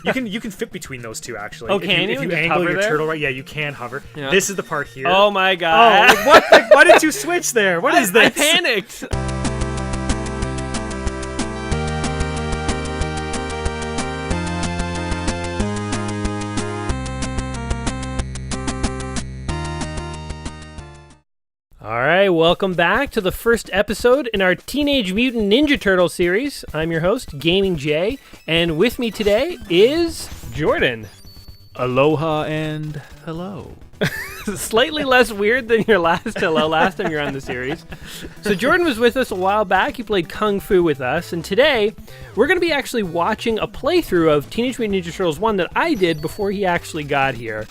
You can fit between those two actually. Oh, can you? If you Just angle hover your there? turtle right, yeah, you can hover. Yeah. This is the part here. Oh my god! Oh, like, what? Like, why did you switch there? What is this? I panicked. Alright, welcome back to the first episode in our Teenage Mutant Ninja Turtle series. I'm your host, Gaming Jay, and with me today is Jordan. Aloha and hello. Slightly less weird than your last hello last time you were on the series. So Jordan was with us a while back. He played Kung Fu with us, and today we're going to be actually watching a playthrough of Teenage Mutant Ninja Turtles 1 that I did before he actually got here.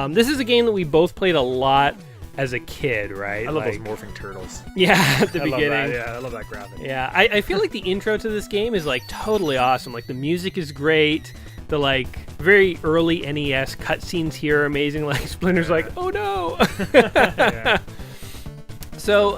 This is a game that we both played a lot as a kid, right? I love those morphing turtles. Yeah, at the I love beginning. that. Yeah, I love that graphic. Yeah, I feel like the intro to this game is like totally awesome. Like the music is great. The like very early NES cutscenes here are amazing. Like Splinter's like, oh no. Yeah. So,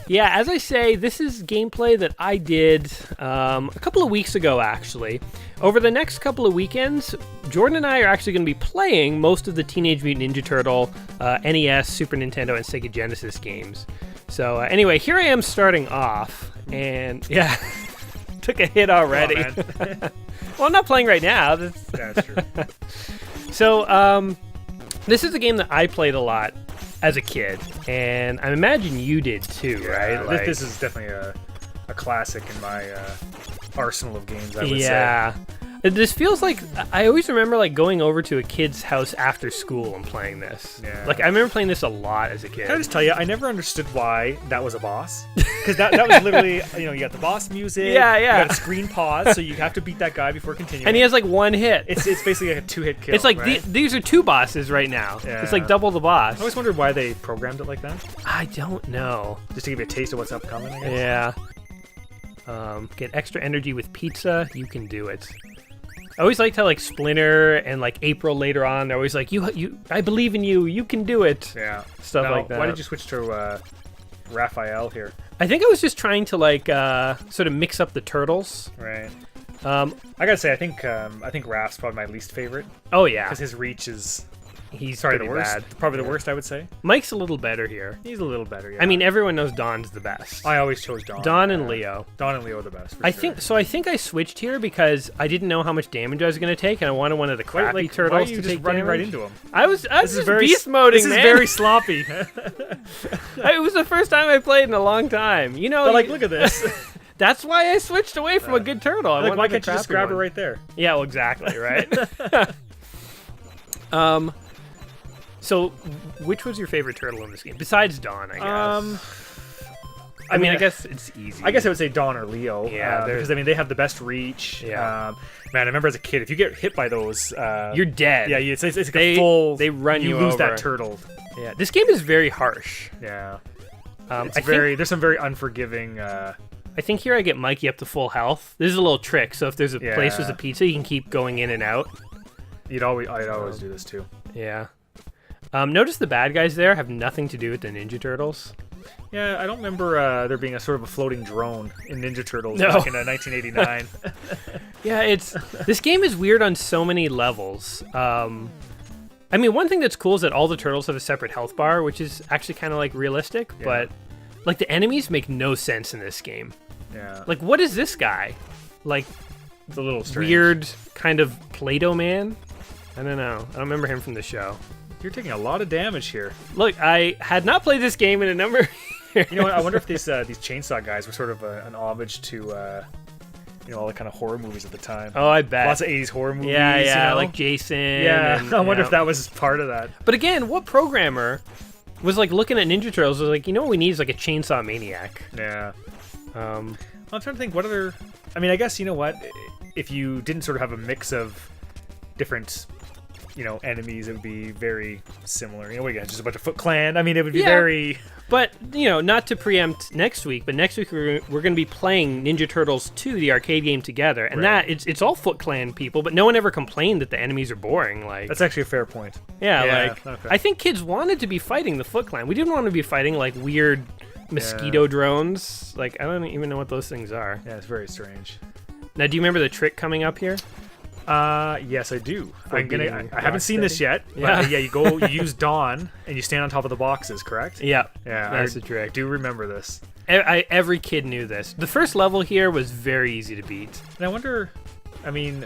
yeah, as I say, this is gameplay that I did a couple of weeks ago, actually. Over the next couple of weekends, Jordan and I are actually going to be playing most of the Teenage Mutant Ninja Turtle NES, Super Nintendo, and Sega Genesis games. So anyway, here I am starting off, and yeah, took a hit already. Well, I'm not playing right now. That's true. So this is a game that I played a lot as a kid, and I imagine you did too, right? Like, This is definitely a classic in my arsenal of games, I would say. Yeah. This feels like I always remember like going over to a kid's house after school and playing this. Yeah. Like I remember playing this a lot as a kid. Can I just tell you, I never understood why that was a boss. Because that was literally, you got the boss music. Yeah. You got a screen pause, so you have to beat that guy before continuing. And he has like one hit. It's basically like a two-hit kill. It's like right? these are two bosses right now. Yeah. It's like double the boss. I always wondered why they programmed it like that. I don't know. Just to give you a taste of what's upcoming, I guess. Yeah. Get extra energy with pizza. You can do it. I always liked how like Splinter and like April later on, they're always like, you, I believe in you. You can do it. Yeah. Stuff Now, like that. Why did you switch to Raphael here? I think I was just trying to like sort of mix up the turtles. Right. I gotta say, I think Raph's probably my least favorite Oh yeah, because his reach is he's probably pretty the worst. bad. Probably the worst, I would say. Mike's a little better here. He's a little better. Yeah. I mean, everyone knows Don's the best. I always chose Don. Don and Leo. Don and Leo are the best. For I sure. think so. I think I switched here because I didn't know how much damage I was going to take, and I wanted one of the Why, crappy like, turtles why are to you just take running damage. right into him? I was This is just very beast moding, This man. is very sloppy. It was the first time I played in a long time. You know, But like, look at this. that's why I switched away from a good turtle. I Like, wanted why the can't you just crappy grab her one. right there? Yeah, well, exactly, right? So, which was your favorite turtle in this game besides Dawn? I guess. I mean, I guess it's easy. I guess I would say Don or Leo. Yeah, because I mean they have the best reach. Yeah. Man, I remember as a kid, if you get hit by those, You're dead. yeah, it's like a full. they run you lose over. that turtle. Yeah, this game is very harsh. Yeah. It's There's some very unforgiving. I think here I get Mikey up to full health. This is a little trick. So if there's a place with a pizza, you can keep going in and out. I'd always do this too. Yeah. Notice the bad guys there have nothing to do with the Ninja Turtles. Yeah, I don't remember there being a sort of a floating drone in Ninja Turtles No. back in 1989. Yeah, this game is weird on so many levels. I mean, one thing that's cool is that all the turtles have a separate health bar, which is actually kind of like realistic, Yeah. but like the enemies make no sense in this game. Yeah, Like, what is this guy? Like, it's a little strange. weird kind of Play-Doh man? I don't know. I don't remember him from the show. You're taking a lot of damage here. Look, I had not played this game in a number of years. You know what? I wonder if these chainsaw guys were sort of an homage to all the kind of horror movies at the time. Oh, I bet. Lots of 80s horror movies. Yeah, you know? like Jason. Yeah, and, I wonder yeah. if that was part of that. But again, what programmer was like looking at Ninja Turtles was like, you know what we need is like a chainsaw maniac. Yeah. Um, I'm trying to think what other. I mean, I guess you know what? If you didn't sort of have a mix of different, enemies, it would be very similar. We got just a bunch of Foot Clan. I mean, it would be very. But, not to preempt next week, but next week we're going to be playing Ninja Turtles 2, the arcade game, together. And Right. it's all Foot Clan people, but no one ever complained that the enemies are boring. Like, That's actually a fair point. yeah, okay. I think kids wanted to be fighting the Foot Clan. We didn't want to be fighting, like, weird mosquito drones. Like, I don't even know what those things are. Yeah, it's very strange. Now, do you remember the trick coming up here? Yes, I do. I being haven't seen this yet. Yeah. But, you use Dawn, and you stand on top of the boxes, correct? Yeah. Yeah, That's I the trick. do remember this. Every kid knew this. The first level here was very easy to beat. And I wonder, I mean,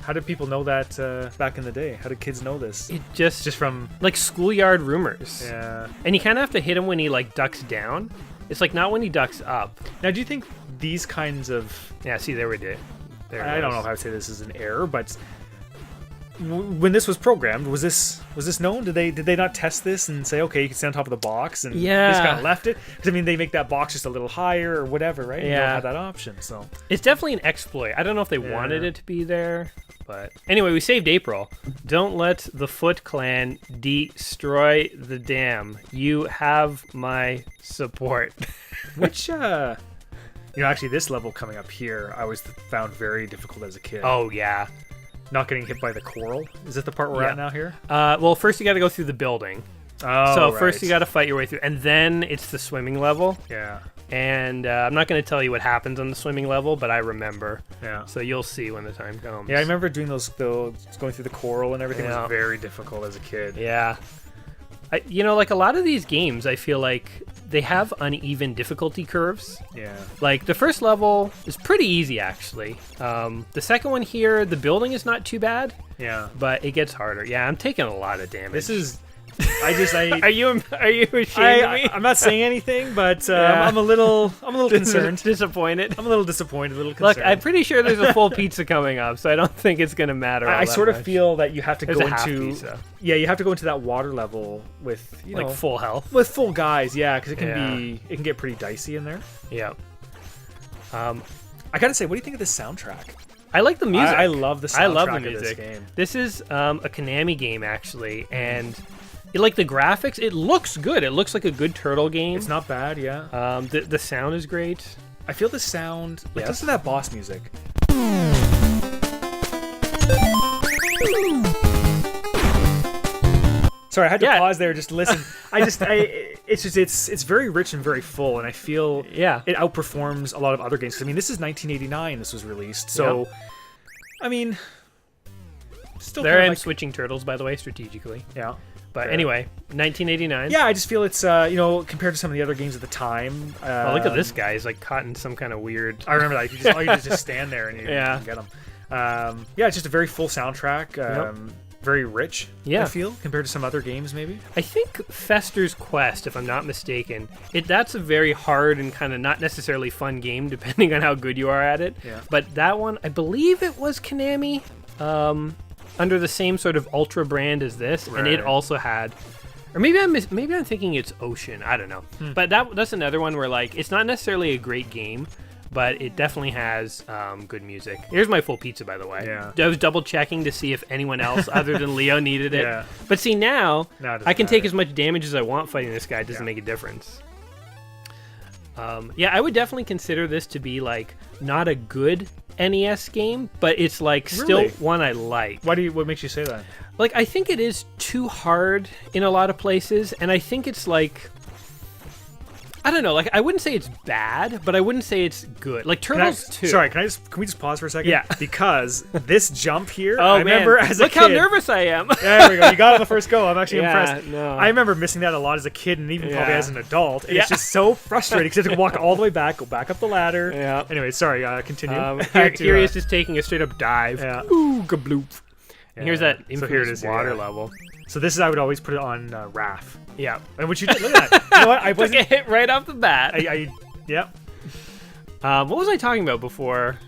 how did people know that back in the day? How did kids know this? It just from like schoolyard rumors. Yeah. And you kind of have to hit him when he like ducks down. It's like not when he ducks up. Now, do you think these kinds of See, there we did. There it I don't was. know if I would say this is an error, but when this was programmed, was this known? Did they not test this and say, okay, you can stand on top of the box, and Yeah. just kind of left it? Because I mean, they make that box just a little higher or whatever, right? You don't Yeah. have that option, so It's definitely an exploit. I don't know if they wanted it to be there, but anyway, we saved April. Don't let the Foot Clan destroy the dam. You have my support. which actually, this level coming up here, I always found very difficult as a kid. Oh yeah. Not getting hit by the coral. Is that the part we're Yeah. at now here? Well, first you got to go through the building. Oh, So right. first you got to fight your way through, and then it's the swimming level. Yeah, And I'm not going to tell you what happens on the swimming level, but I remember. yeah. So you'll see when the time comes. Yeah, I remember doing those going through the coral and everything Yeah. was very difficult as a kid. Yeah. Like a lot of these games, I feel like they have uneven difficulty curves. Yeah. Like the first level is pretty easy, actually. The second one here, the building is not too bad, Yeah. but it gets harder. Yeah, I'm taking a lot of damage. This is Are you ashamed of me? I'm not saying anything, but Yeah. I'm a little concerned. Disappointed. I'm a little disappointed, a little Look, concerned. I'm pretty sure there's a full pizza coming up, so I don't think it's gonna matter. I all sort that of much. feel that you have to There's go a half into pizza. you have to go into that water level with like full health. with full guys, yeah, because it Yeah. can get pretty dicey in there. Yeah. I gotta say, what do you think of this soundtrack? I like the music. I love the soundtrack I love the of this music. game. This is a Konami game actually, and like the graphics, it looks good. It looks like a good turtle game. It's not bad, yeah. The sound is great. I feel the sound. Like, Yes. listen to that boss music. Sorry, I had to Yeah. pause there just to listen. It's very rich and very full, and I feel Yeah. it outperforms a lot of other games. 'Cause, I mean, this is 1989. This was released, so I mean, still There kinda I'm like, switching turtles, by the way, strategically. yeah. But Fair. anyway, 1989. Yeah, I just feel it's compared to some of the other games at the time. Oh, look at this guy. He's like caught in some kind of weird. I remember that. All you do is just stand there and you Yeah. can get them. Yeah, it's just a very full soundtrack. Very rich, Yeah. I feel, compared to some other games, maybe. I think Fester's Quest, if I'm not mistaken, that's a very hard and kind of not necessarily fun game, depending on how good you are at it. Yeah. But that one, I believe it was Konami, under the same sort of Ultra brand as this, and it Right. also had, or maybe I'm thinking it's Ocean. I don't know. But that's another one where like it's not necessarily a great game, but it definitely has good music. Here's my full pizza, by the way. Yeah. I was double checking to see if anyone else other than Leo needed it. Yeah. But see, now Now it doesn't I can take matter. as much damage as I want fighting this guy. It doesn't Yeah. make a difference. Yeah, I would definitely consider this to be like not a good NES game, but it's like still Really? one I like. What makes you say that? Like I think it is too hard in a lot of places, and I think it's like, I don't know, like I wouldn't say it's bad, but I wouldn't say it's good. Like Turtles 2. Sorry, can we just pause for a second? Yeah. Because this jump here, Oh I man, remember as a look kid. how nervous I am. There we go. You got it on the first go. I'm actually Yeah, impressed. no. I remember missing that a lot as a kid, and even probably Yeah. as an adult. And Yeah. it's just so frustrating because you have to walk all the way back, go back up the ladder. Yeah. Anyway, sorry. Continue. Here he is just taking a straight up dive. Yeah. Ooh, gabloop. And here's Yeah. that So infamous here it is, water yeah. level. So this is I would always put it on RAF. Yeah. And what you did, look at that. You know what? I Took wasn't. a hit right off the bat. Yeah. What was I talking about before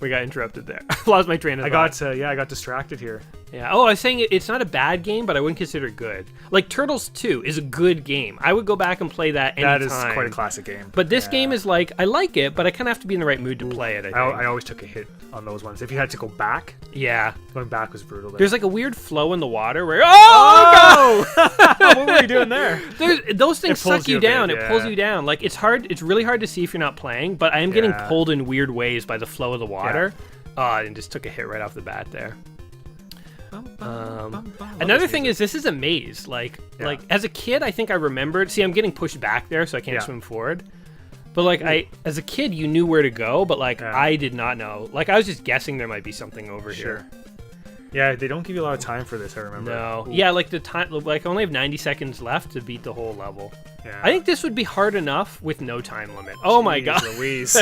we got interrupted there? I lost my train of thought. I got distracted here. Yeah. Oh, I was saying it's not a bad game, but I wouldn't consider it good. Like Turtles 2 is a good game. I would go back and play that anytime. That is quite a classic game. But this Yeah. game is like, I like it, but I kind of have to be in the right mood to play it, I think. I always took a hit on those ones. If you had to go back, Yeah. going back was brutal. There. There's like a weird flow in the water where, oh, what were you doing there? those things It pulls suck you you a bit, down. It pulls yeah. you down. Like it's hard. It's really hard to see if you're not playing. But I am getting Yeah. pulled in weird ways by the flow of the water. And just took a hit right off the bat there. Another thing is this is a maze. Like as a kid, I think I remembered. See, I'm getting pushed back there, so I can't Yeah. swim forward. But like as a kid, you knew where to go, but like Yeah. I did not know. Like I was just guessing there might be something over here. Yeah, they don't give you a lot of time for this, I remember. No. Ooh. Yeah, like the time, like I only have 90 seconds left to beat the whole level. Yeah. I think this would be hard enough with no time limit. Oh my Jeez god. Louise.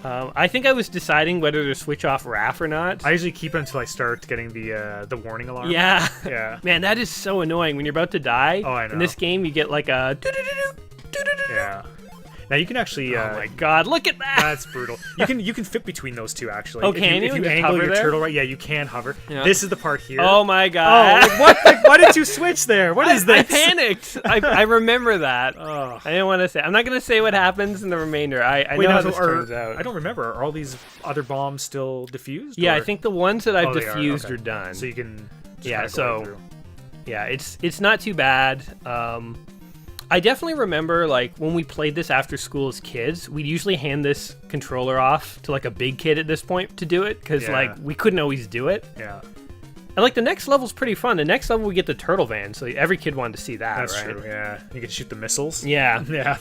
I think I was deciding whether to switch off RAF or not. I usually keep it until I start getting the warning alarm. Yeah. Yeah. Man, that is so annoying when you're about to die. Oh, I know. In this game, you get like a. Yeah. Now you can actually. Oh my god! Look at that. That's brutal. You can fit between those two actually. Oh, can you? If you Just angle hover your there? turtle right, yeah, you can hover. Yeah. This is the part here. Oh my Oh, god! like, what? Like, why did you switch there? What is this? I panicked. I remember that. Oh. I didn't want to say. I'm not going to say what happens in the remainder. I Wait, know now, how so this turns out. I don't remember. Are all these other bombs still diffused? Yeah, or? I think the ones that I've Oh, they are, diffused okay. are done. So you can. Just Yeah, kinda go so- right through. Yeah, it's not too bad. I definitely remember, like, when we played this after school as kids, we'd usually hand this controller off to, like, a big kid at this point to do it, because, Yeah. like, we couldn't always do it. Yeah, And, like, the next level's pretty fun. The next level, we get the turtle van, so every kid wanted to see that, that's right? true. Yeah, you can shoot the missiles. Yeah. Yeah.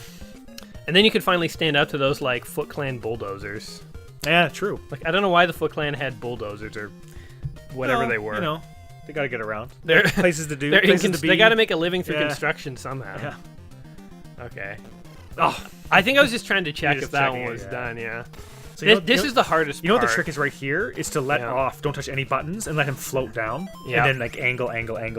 And then you could finally stand up to those, like, Foot Clan bulldozers. Yeah, true. Like, I don't know why the Foot Clan had bulldozers or whatever Well, they were. You know, they got to get around. They're- Places to do. They're Places to be. they got to make a living through Yeah. construction somehow. Yeah. Okay. Oh, I think I was just trying to check just if that checking one it, was yeah. done, yeah. So This is the hardest You know what part. the trick is right here is to let Yeah. off, don't touch any buttons, and let him float down, Yeah. and then like angle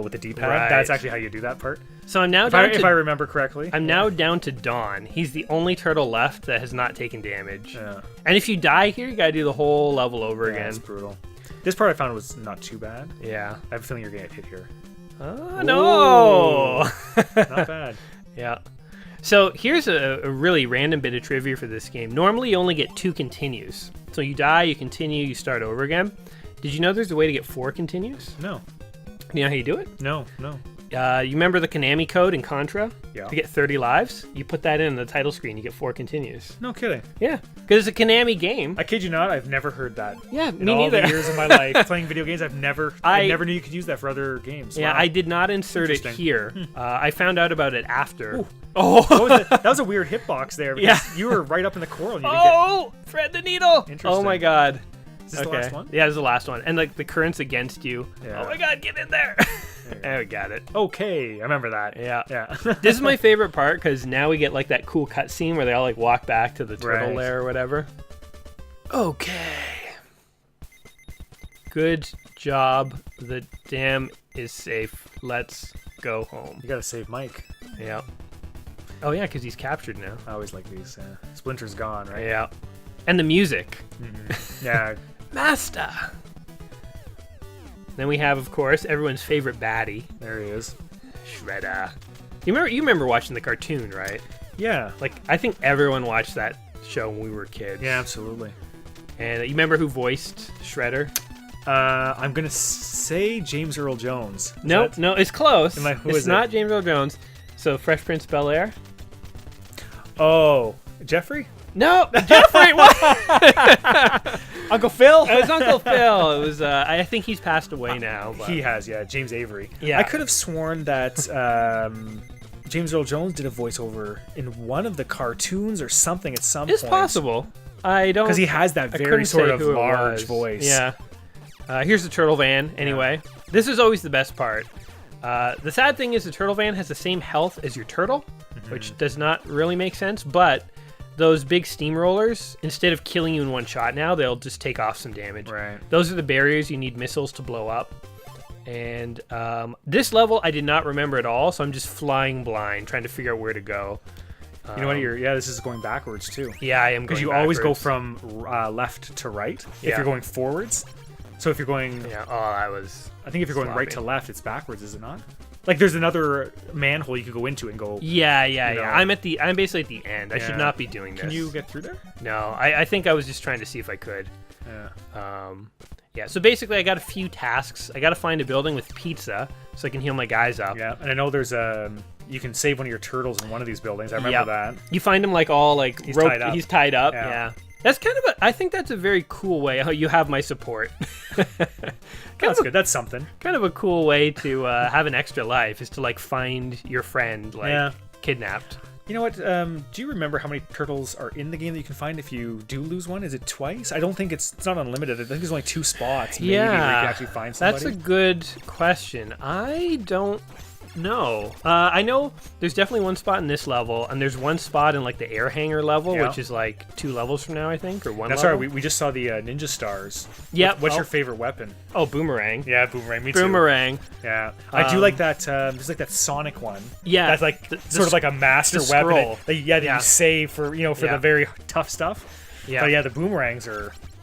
with the D-pad. Right. That's actually how you do that part. So I'm now If I, down if I to remember correctly. I'm now down to Dawn. He's the only turtle left that has not taken damage. Yeah. And if you die here, you gotta do the whole level over Yeah, it's again. brutal. This part I found was not too bad. Yeah. I have a feeling you're gonna get hit here. Oh no! Not bad. Yeah. So here's a really random bit of trivia for this game. Normally, you only get 2 continues. So you die, you continue, you start over again. Did you know there's a way to get 4 continues? No. You know how you do it? No. You remember the Konami code in Contra? Yeah. To get 30 lives? You put that in the title screen, you get 4 continues. No kidding. Yeah. Because it's a Konami game. I kid you not, I've never heard that. Yeah, In me all neither. the years of my life playing video games, I I- never knew you could use that for other games. Yeah, Wow. I did not insert it Interesting. here. I found out about it after. Ooh. Oh! What was that? That was a weird hitbox there. Because you were right up in the coral. And you didn't Oh! Thread the needle! Interesting. Oh my god. get... Is this the last one? Yeah, this is the last one. And like the current's against you. Yeah. Oh my god, get in there! There we got it. Okay, I remember that. Yeah. Yeah. This is my favorite part because now we get like that cool cutscene where they all like walk back to the turtle Right. lair or whatever. Okay. Good job. The dam is safe. Let's go home. You gotta save Mike. Yeah. Oh yeah, because he's captured now. I always like these. Splinter's gone, right? Yeah. And the music. Yeah. Master. Then we have, of course, everyone's favorite baddie, There he is. Shredder. You remember watching the cartoon, right? Yeah. Like, I think everyone watched that show when we were kids. Yeah, absolutely. And you remember who voiced Shredder? I'm gonna say James Earl Jones. Is Nope, that- no, it's close. Who It's is it? not James Earl Jones. So, Fresh Prince of Bel-Air? Oh, Jeffrey? No, Jeffrey. What? Uncle Phil? It was Uncle Phil. It was. I think he's passed away now. But... He has, yeah. James Avery. Yeah. I could have sworn that James Earl Jones did a voiceover in one of the cartoons or something at some It's point. possible. I don't. Because he has that I very couldn't sort say of who it large was. voice. Yeah. Here's the turtle van. Anyway, this is always the best part. The sad thing is the turtle van has the same health as your turtle, which does not really make sense. But those big steamrollers, instead of killing you in one shot now, they'll just take off some damage. Right. Those are the barriers you need missiles to blow up. And this level I did not remember at all, so I'm just flying blind, trying to figure out where to go. You know what? This is going backwards too. Yeah, I am Because going you always go backwards. from left to right if Yeah. you're going forwards. So if you're going, Yeah, oh, I was... I think if you're going right sloppy. to left, it's backwards, is it not? Like there's another manhole you could go into and go. Yeah. You know. I'm basically at the end. I should Yeah. not be doing this. Can you get through there? No, I think I was just trying to see if I could. Yeah. Yeah, so basically I got a few tasks. I got to find a building with pizza so I can heal my guys up. Yeah, and I know there's you can save one of your turtles in one of these buildings. I remember Yep. that. You find him like all like He's roped. tied up. He's tied up. Yeah. Yeah. That's kind of I think that's a very cool way. How you have my support. That's good. That's something. Kind of a cool way to have an extra life is to like find your friend like Yeah. kidnapped. You know what? Do you remember how many turtles are in the game that you can find if you do lose one? Is it twice? I don't think it's not unlimited. I think there's only 2 spots maybe where you can actually find somebody. That's a good question. I don't know. I know there's definitely one spot in this level, and there's one spot in like the air hangar level, which is like 2 levels from now, I think, or 1 That's level. right. We just saw the ninja stars. Yeah. What's your favorite weapon? Oh, boomerang. Yeah, boomerang. Me too. Boomerang. Yeah, I do like that. There's like that Sonic one. Yeah, that's like sort of like a master weapon. That you save for for the very tough stuff. Yeah, but yeah, the boomerangs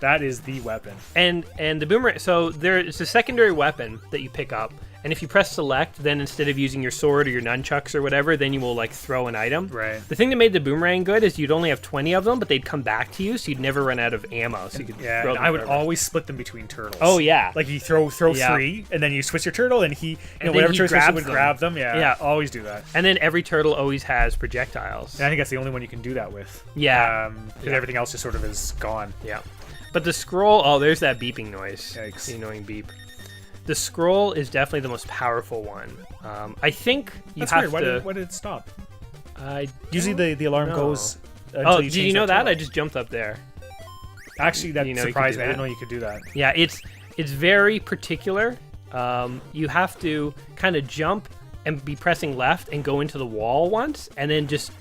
that is the weapon. And the boomerang. So it's a secondary weapon that you pick up. And if you press select, then instead of using your sword or your nunchucks or whatever, then you will like throw an item. Right. The thing that made the boomerang good is you'd only have 20 of them, but they'd come back to you, so you'd never run out of ammo. So you could throw them I would forever. always split them between turtles. Oh yeah. Like you throw 3, and then you switch your turtle, and whatever turtle would grab them. Yeah. Always do that. And then every turtle always has projectiles. And I think that's the only one you can do that with. Yeah. Because everything else just sort of is gone. Yeah. But the scroll. Oh, there's that beeping noise. Yikes. The annoying beep. The scroll is definitely the most powerful one. I think you have weird. to. Why did it stop? I Usually the alarm know. goes. Oh, did you know that? I just jumped up there. Actually, that surprised me. I that? didn't know you could do that. Yeah, it's very particular. You have to kind of jump and be pressing left and go into the wall once, and then just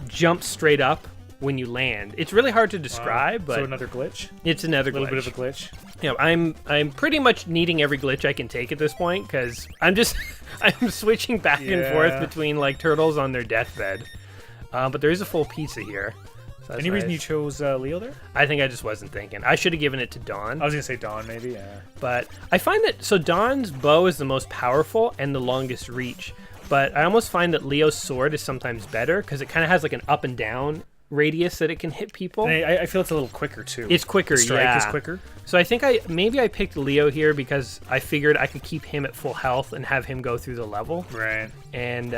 jump straight up when you land. It's really hard to describe, but so another glitch. It's another a little glitch. bit of a glitch. Yeah, I'm pretty much needing every glitch I can take at this point because I'm switching back and forth between like turtles on their deathbed. But there is a full pizza here. So Any reason you chose Leo there? I think I just wasn't thinking. I should have given it to Dawn. I was gonna say Dawn, maybe. Yeah. But I find that Dawn's bow is the most powerful and the longest reach. But I almost find that Leo's sword is sometimes better because it kind of has like an up and down radius that it can hit people. And I feel it's a little quicker too. It's quicker. The strike is quicker. So I think I picked Leo here because I figured I could keep him at full health and have him go through the level. Right. And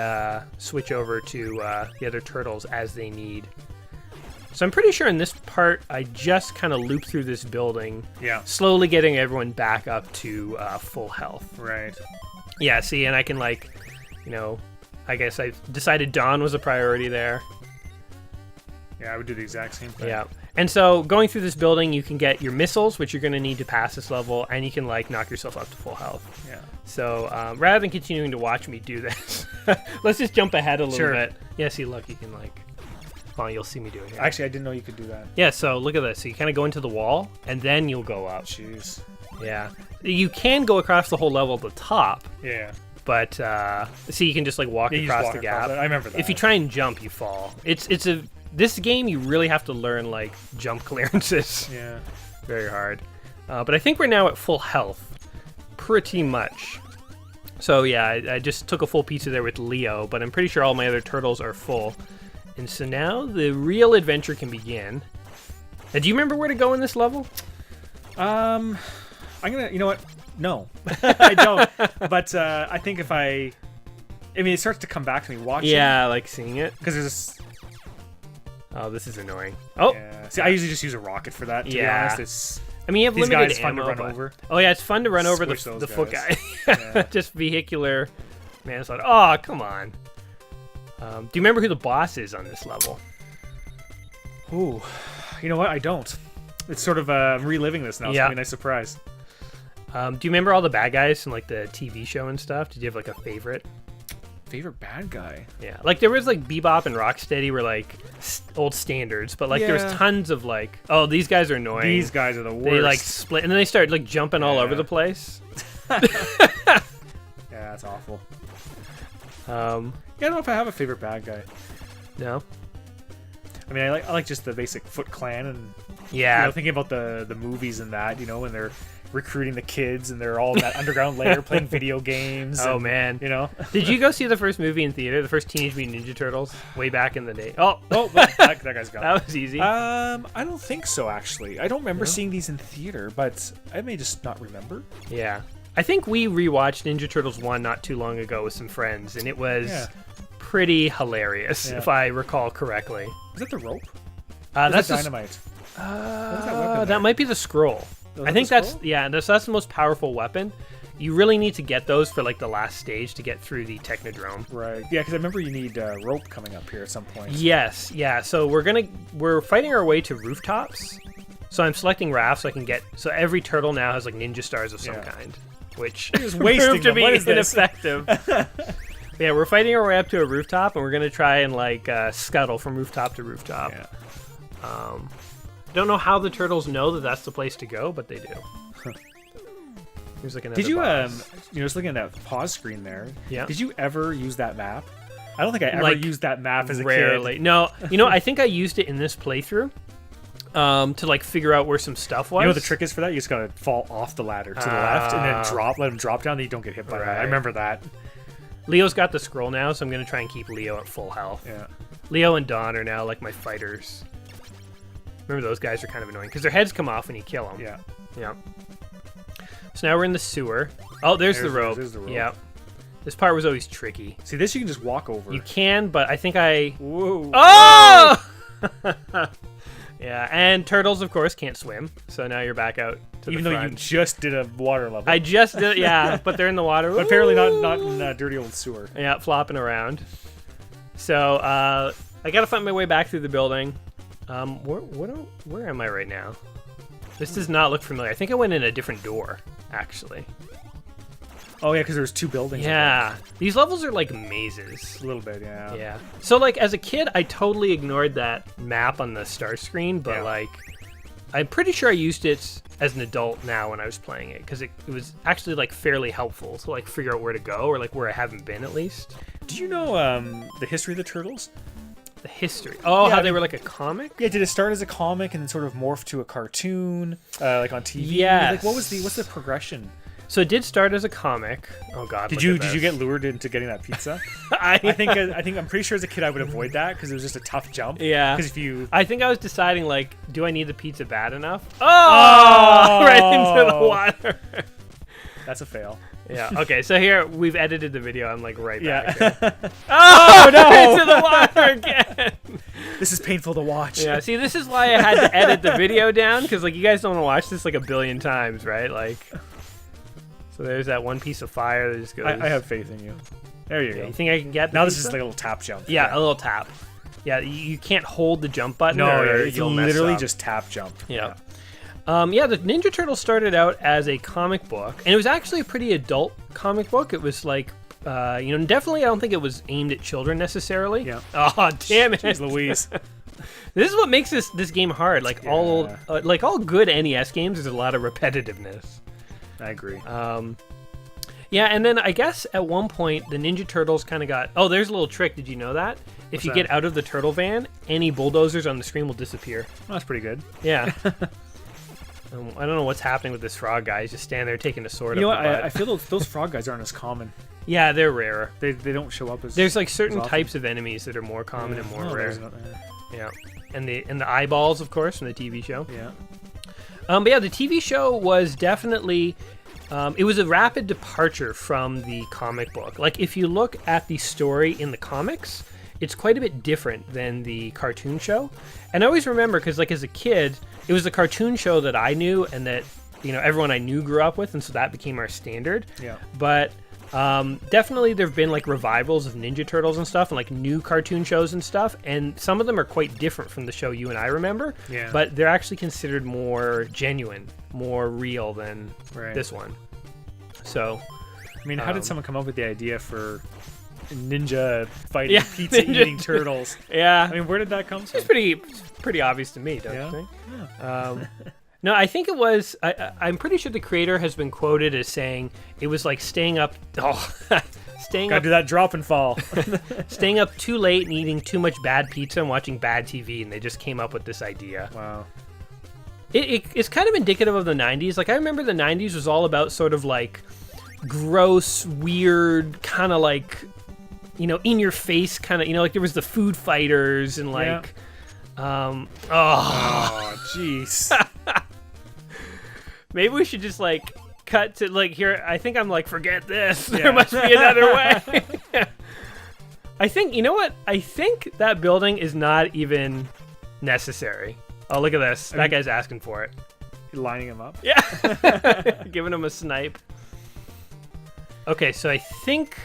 switch over to the other turtles as they need. So I'm pretty sure in this part I just kind of loop through this building. Yeah. Slowly getting everyone back up to full health. Right. Yeah. See, and I can I guess I decided Dawn was a priority there. Yeah, I would do the exact same thing. Yeah. And so going through this building, you can get your missiles, which you're going to need to pass this level, and you can knock yourself up to full health. Yeah. So rather than continuing to watch me do this, let's just jump ahead a little bit. Yeah, see, look, you can well, you'll see me do it here. Actually, I didn't know you could do that. Yeah, so look at this. So you kind of go into the wall, and then you'll go up. Jeez. Yeah. You can go across the whole level at the top. Yeah. But see, you can just walk across the gap. I remember that. If you try and jump, you fall. This game, you really have to learn jump clearances. Yeah. Very hard. But I think we're now at full health, pretty much. So yeah, I just took a full pizza there with Leo, but I'm pretty sure all my other turtles are full. And so now the real adventure can begin. Now, do you remember where to go in this level? I'm gonna. You know what? No, I don't. But I think it starts to come back to me watching. Yeah, seeing it. Because there's. Oh, this is annoying. Oh, yeah. See, I usually just use a rocket for that. To be honest, you have these limited guys ammo. Fun to run over. Oh yeah, it's fun to run over the foot guy. Yeah. Just vehicular manslaughter. Oh, come on. Do you remember who the boss is on this level? Ooh, you know what? I don't. It's sort of reliving this now. It's gonna be a nice surprise. Do you remember all the bad guys from the TV show and stuff? Did you have a favorite? Favorite bad guy? Yeah, there was Bebop and Rocksteady were old standards, but there was tons of oh, these guys are annoying. These guys are the worst. They split and then they start jumping all over the place. Yeah, that's awful. I don't know if I have a favorite bad guy. No. I mean, I like just the basic Foot Clan and thinking about the movies and that when they're recruiting the kids and they're all in that underground lair playing video games. Oh man, Did you go see the first movie in theater, the first Teenage Mutant Ninja Turtles, way back in the day? Oh, that guy's gone. That was easy. I don't think so. Actually, I don't remember seeing these in theater, but I may just not remember. Yeah, I think we rewatched Ninja Turtles 1 not too long ago with some friends, and it was pretty hilarious, if I recall correctly. Is that the rope? That's dynamite. What is that weapon? That might be the scroll. I think that's the most powerful weapon. You really need to get those for like the last stage to get through the Technodrome. Right. Yeah, because I remember you need rope coming up here at some point. Yes. Yeah. So we're fighting our way to rooftops. So I'm selecting rafts so I can get. So every turtle now has like ninja stars of some kind, which just wasting proved to them. be What is this? ineffective. Yeah, we're fighting our way up to a rooftop, and we're gonna try and like scuttle from rooftop to rooftop. Yeah. Don't know how the turtles know that that's the place to go, but they do. Here's like another Did you boss. just looking at that pause screen there? Yeah. Did you ever use that map? I don't think I ever Like, used that map as a Rarely. kid. No, I think I used it in this playthrough to like figure out where some stuff was. You know what the trick is for that? You just gotta fall off the ladder to the left and then let him drop down. Then you don't get hit by that. I remember that. Leo's got the scroll now, so I'm gonna try and keep Leo at full health. Yeah. Leo and Dawn are now like my fighters. Remember, those guys are kind of annoying because their heads come off when you kill them. Yeah. Yeah. So now we're in the sewer. Oh, there's the rope. There's the rope. Yeah. This part was always tricky. See, this you can just walk over. You can, but I think I... Whoa. Oh! Yeah, and turtles, of course, can't swim. So now you're back out to Even the though front. you just did a water level. I just did, yeah, but they're in the water. But apparently not in dirty old sewer. Yeah, flopping around. So I gotta find my way back through the building. Where am I right now? This does not look familiar. I think I went in a different door, actually. Oh, yeah, because there's two buildings. Yeah. These levels are like mazes. A little bit, yeah. Yeah. So, like, as a kid, I totally ignored that map on the start screen, but, like, I'm pretty sure I used it as an adult now when I was playing it, because it was actually, like, fairly helpful to, like, figure out where to go, or, like, where I haven't been, at least. Do you know the history of the Turtles? The history. Oh, Yeah, how they were, like, a comic? Yeah, did it start as a comic and then sort of morph to a cartoon, like on TV? Yes. Like, what's the progression? So it did start as a comic. Oh God! Did you get lured into getting that pizza? I think I'm pretty sure as a kid I would avoid that because it was just a tough jump. Yeah. Because if you, I think I was deciding like, do I need the pizza bad enough? Oh! Oh! Right into the water. That's a fail. Yeah. Okay. So here we've edited the video. I'm like right back. Yeah. Here. Oh no! Into the water again. This is painful to watch. Yeah. See, this is why I had to edit the video down because like you guys don't want to watch this like a billion times, right? Like. So there's that one piece of fire that just goes. I have faith in you. There you go. You think I can get the Now pizza? this is like a little tap jump. Yeah, a little tap. Yeah, you can't hold the jump button. No, or it's you'll mess literally up. just tap jump. Yeah. The Ninja Turtles started out as a comic book, and it was actually a pretty adult comic book. It was like, definitely I don't think it was aimed at children necessarily. Yeah. Oh, damn it. Jeez Louise. This is what makes this game hard. Like all good NES games, there's a lot of repetitiveness. I agree. Yeah, and then I guess at one point the Ninja Turtles kind of got... Oh, there's a little trick. Did you know that? If you get out of the turtle van, any bulldozers on the screen will disappear. Well, that's pretty good. Yeah. I don't know what's happening with this frog guy. He's just standing there taking a sword You know up what? the butt. I feel those frog guys aren't as common. Yeah, they're rarer. They don't show up as. There's like certain often. types of enemies that are more common and more rare. Yeah. Yeah. And the eyeballs, of course, from the TV show. Yeah. But yeah, the TV show was definitely... it was a rapid departure from the comic book. Like, if you look at the story in the comics, it's quite a bit different than the cartoon show. And I always remember, because, like, as a kid, it was the cartoon show that I knew and that, everyone I knew grew up with, and so that became our standard. Yeah. But definitely there have been, like, revivals of Ninja Turtles and stuff, and, like, new cartoon shows and stuff, and some of them are quite different from the show you and I remember. Yeah. But they're actually considered more genuine, more real than this one. So, I mean, how did someone come up with the idea for ninja fighting pizza eating turtles? Yeah. I mean, where did that come from? It's pretty obvious to me, don't you think? Yeah. No, I think it was. I'm pretty sure the creator has been quoted as saying it was like staying up. Gotta do that drop and fall. Staying up too late and eating too much bad pizza and watching bad TV, and they just came up with this idea. Wow. It's kind of indicative of the 90s. Like, I remember the 90s was all about sort of like gross, weird, kind of like, in your face kind of, like there was the food fighters and like, oh, jeez. Maybe we should just like cut to like here. I think I'm like, forget this. Yeah. There must be another way. I think, what? I think that building is not even necessary. Oh, look at this. That guy's asking for it. You're lining him up? Yeah. Giving him a snipe. Okay, so I think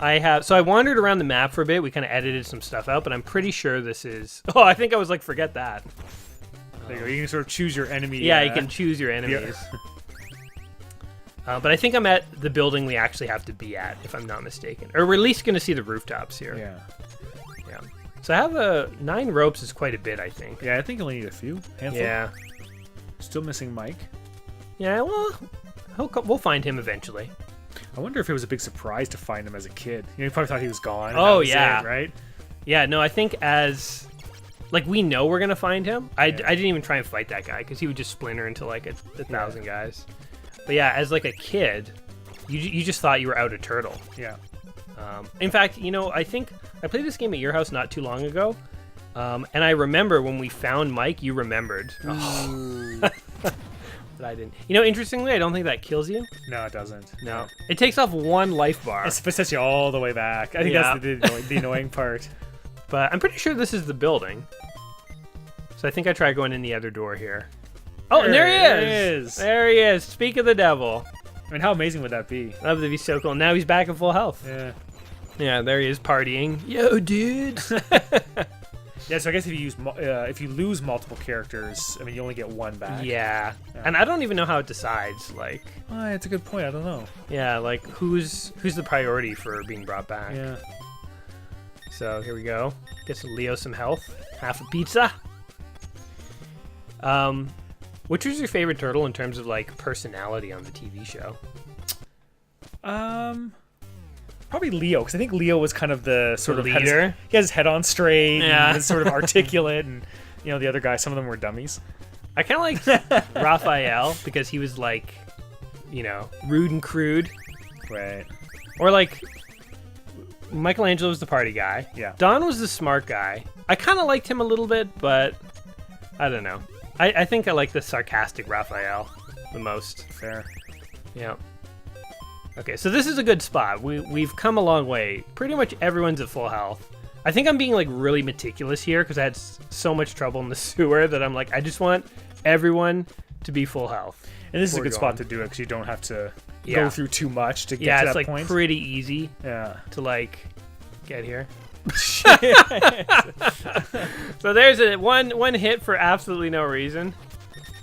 I have... So I wandered around the map for a bit. We kind of edited some stuff out, but I'm pretty sure this is... Oh, I think I was like, forget that. There you go. You can sort of choose your enemy. Yeah, you can choose your enemies. But I think I'm at the building we actually have to be at, if I'm not mistaken. Or we're at least going to see the rooftops here. Yeah. So I have 9 ropes is quite a bit, I think. Yeah, I think you only need a few. Handful. Yeah. Still missing Mike. Yeah, well, we'll find him eventually. I wonder if it was a big surprise to find him as a kid. You probably thought he was gone. And Oh, that was yeah. it, right? Yeah, no, I think as... Like, we know we're going to find him. I didn't even try and fight that guy, because he would just splinter into, like, a 1,000 guys. But yeah, as, like, a kid, you just thought you were out a turtle. Yeah. In fact, I think I played this game at your house not too long ago, and I remember when we found Mike, you remembered. But I didn't. Interestingly, I don't think that kills you. No, it doesn't. No. It takes off 1 life bar. It sets you all the way back. I think that's the annoying part. But I'm pretty sure this is the building. So I think I tried going in the other door here. Oh, and there he is! There he is. Speak of the devil. I mean, how amazing would that be? That would be so cool. Now he's back in full health. Yeah. Yeah, there he is partying. Yo, dude. Yeah, so I guess if you lose multiple characters, I mean, you only get 1 back. Yeah. And I don't even know how it decides. Like, it's a good point. I don't know. Yeah, like who's the priority for being brought back? Yeah. So here we go. Get Leo some health. Half a pizza. Which was your favorite turtle in terms of like personality on the TV show? Probably Leo, because I think Leo was kind of the sort of leader. He has his head on straight. Yeah. And is sort of articulate, and the other guys, some of them were dummies. I kind of like Raphael because he was like, rude and crude. Right. Or like Michelangelo was the party guy. Yeah. Don was the smart guy. I kind of liked him a little bit, but I don't know. I think I like the sarcastic Raphael the most. Fair. Yeah. Okay, so this is a good spot. We've come a long way. Pretty much everyone's at full health. I think I'm being like really meticulous here because I had so much trouble in the sewer that I'm like, I just want everyone to be full health. And this is a good spot to do it because you don't have to Yeah. go through too much to get to that it's like point. pretty easy Yeah. to like get here. So there's a one hit for absolutely no reason,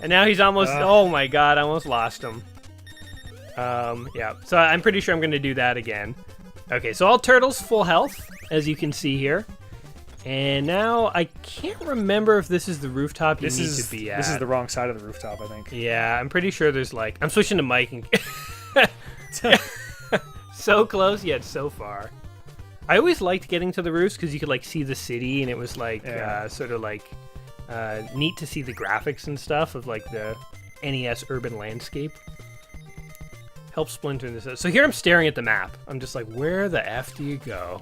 and now he's almost. Oh my god! I almost lost him. Yeah. So I'm pretty sure I'm going to do that again. Okay. So all turtles full health, as you can see here. And now I can't remember if this is the rooftop you need to be at. This is the wrong side of the rooftop, I think. Yeah, I'm pretty sure there's like. I'm switching to Mike and. So close yet so far. I always liked getting to the roofs because you could like see the city, and it was like sort of like neat to see the graphics and stuff of like the NES urban landscape. Help Splinter in this. So here I'm staring at the map. I'm just like, where the F do you go?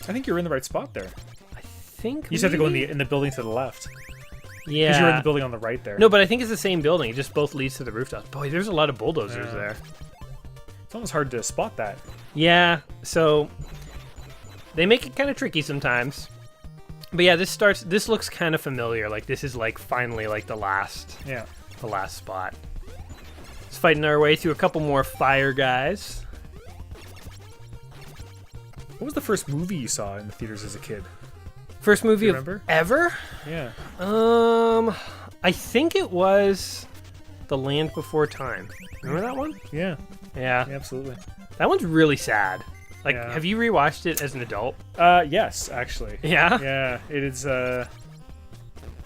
I think you're in the right spot there. I think You just have to go in the building to the left. Yeah. Because you're in the building on the right there. No, but I think it's the same building. It just both leads to the rooftop. Boy, there's a lot of bulldozers there. It's almost hard to spot that. Yeah. So they make it kind of tricky sometimes. But yeah, this looks kind of familiar. Like this is like finally like the last spot. It's fighting our way through a couple more fire guys. What was the first movie you saw in the theaters as a kid? First movie Do you remember? ever? Yeah. I think it was The Land Before Time. Remember that one? Yeah. Yeah. Absolutely. That one's really sad. Like, Yeah. have you rewatched it as an adult? Yes, actually. Yeah? Yeah, it is,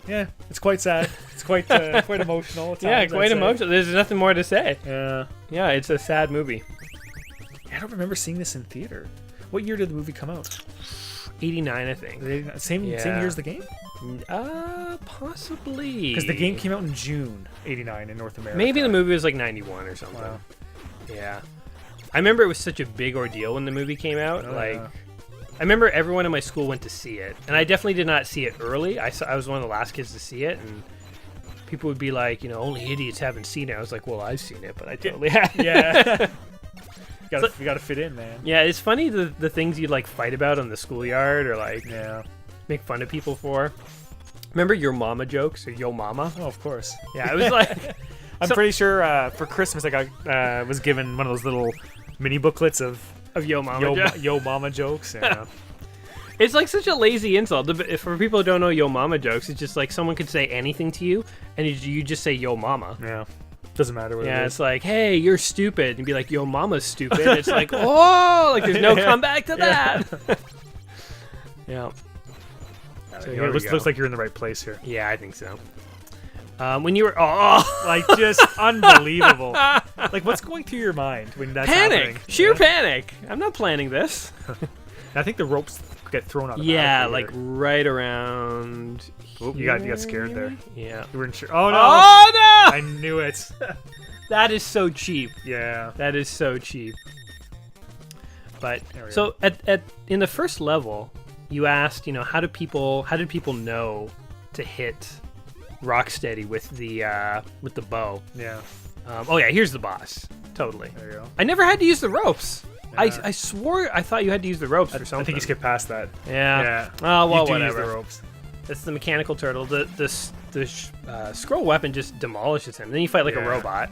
yeah, it's quite sad. It's quite emotional at times, Yeah, quite I'd say. emotional. There's nothing more to say. Yeah. Yeah, it's a sad movie. I don't remember seeing this in theater. What year did the movie come out? 89, I think. Same year as the game? Possibly. Because the game came out in June 89 in North America. Maybe the movie was like 91 or something. Wow. Yeah. I remember it was such a big ordeal when the movie came out. Oh, like, yeah. I remember everyone in my school went to see it, and I definitely did not see it early. I was one of the last kids to see it, and people would be like, only idiots haven't seen it. I was like, well, I've seen it, but I totally haven't. Yeah. You gotta fit in, man. Yeah, it's funny the things you'd like fight about on the schoolyard or like make fun of people for. Remember your mama jokes or yo mama? Oh, of course. Yeah, it was like I'm pretty sure for Christmas I got was given one of those little mini booklets of Yo Mama yo mama jokes. Yeah. It's like such a lazy insult. For people who don't know Yo Mama jokes, it's just like someone could say anything to you, and you just say Yo Mama. Yeah. Doesn't matter what it is. It's like, hey, you're stupid. And be like, Yo Mama's stupid. It's like, oh, like there's no comeback to that. Yeah. So Yeah, looks like you're in the right place here. Yeah, I think so. When you were like just unbelievable. Like what's going through your mind when that's happening? Sheer panic. I'm not planning this. I think the ropes get thrown out. Yeah, like right around. Oop, you got scared there. Yeah. You weren't sure. Oh no! Oh no! I knew it. That is so cheap. Yeah. That is so cheap. But so at in the first level, you asked, how did people know to hit Rocksteady with the bow? Yeah. Oh yeah, here's the boss. Totally. There you go. I never had to use the ropes. Yeah. I swore I thought you had to use the ropes for something. I think you skipped past that. Yeah. Yeah. Oh well, you do whatever. Use the ropes. That's the mechanical turtle. The scroll weapon just demolishes him. Then you fight like a robot.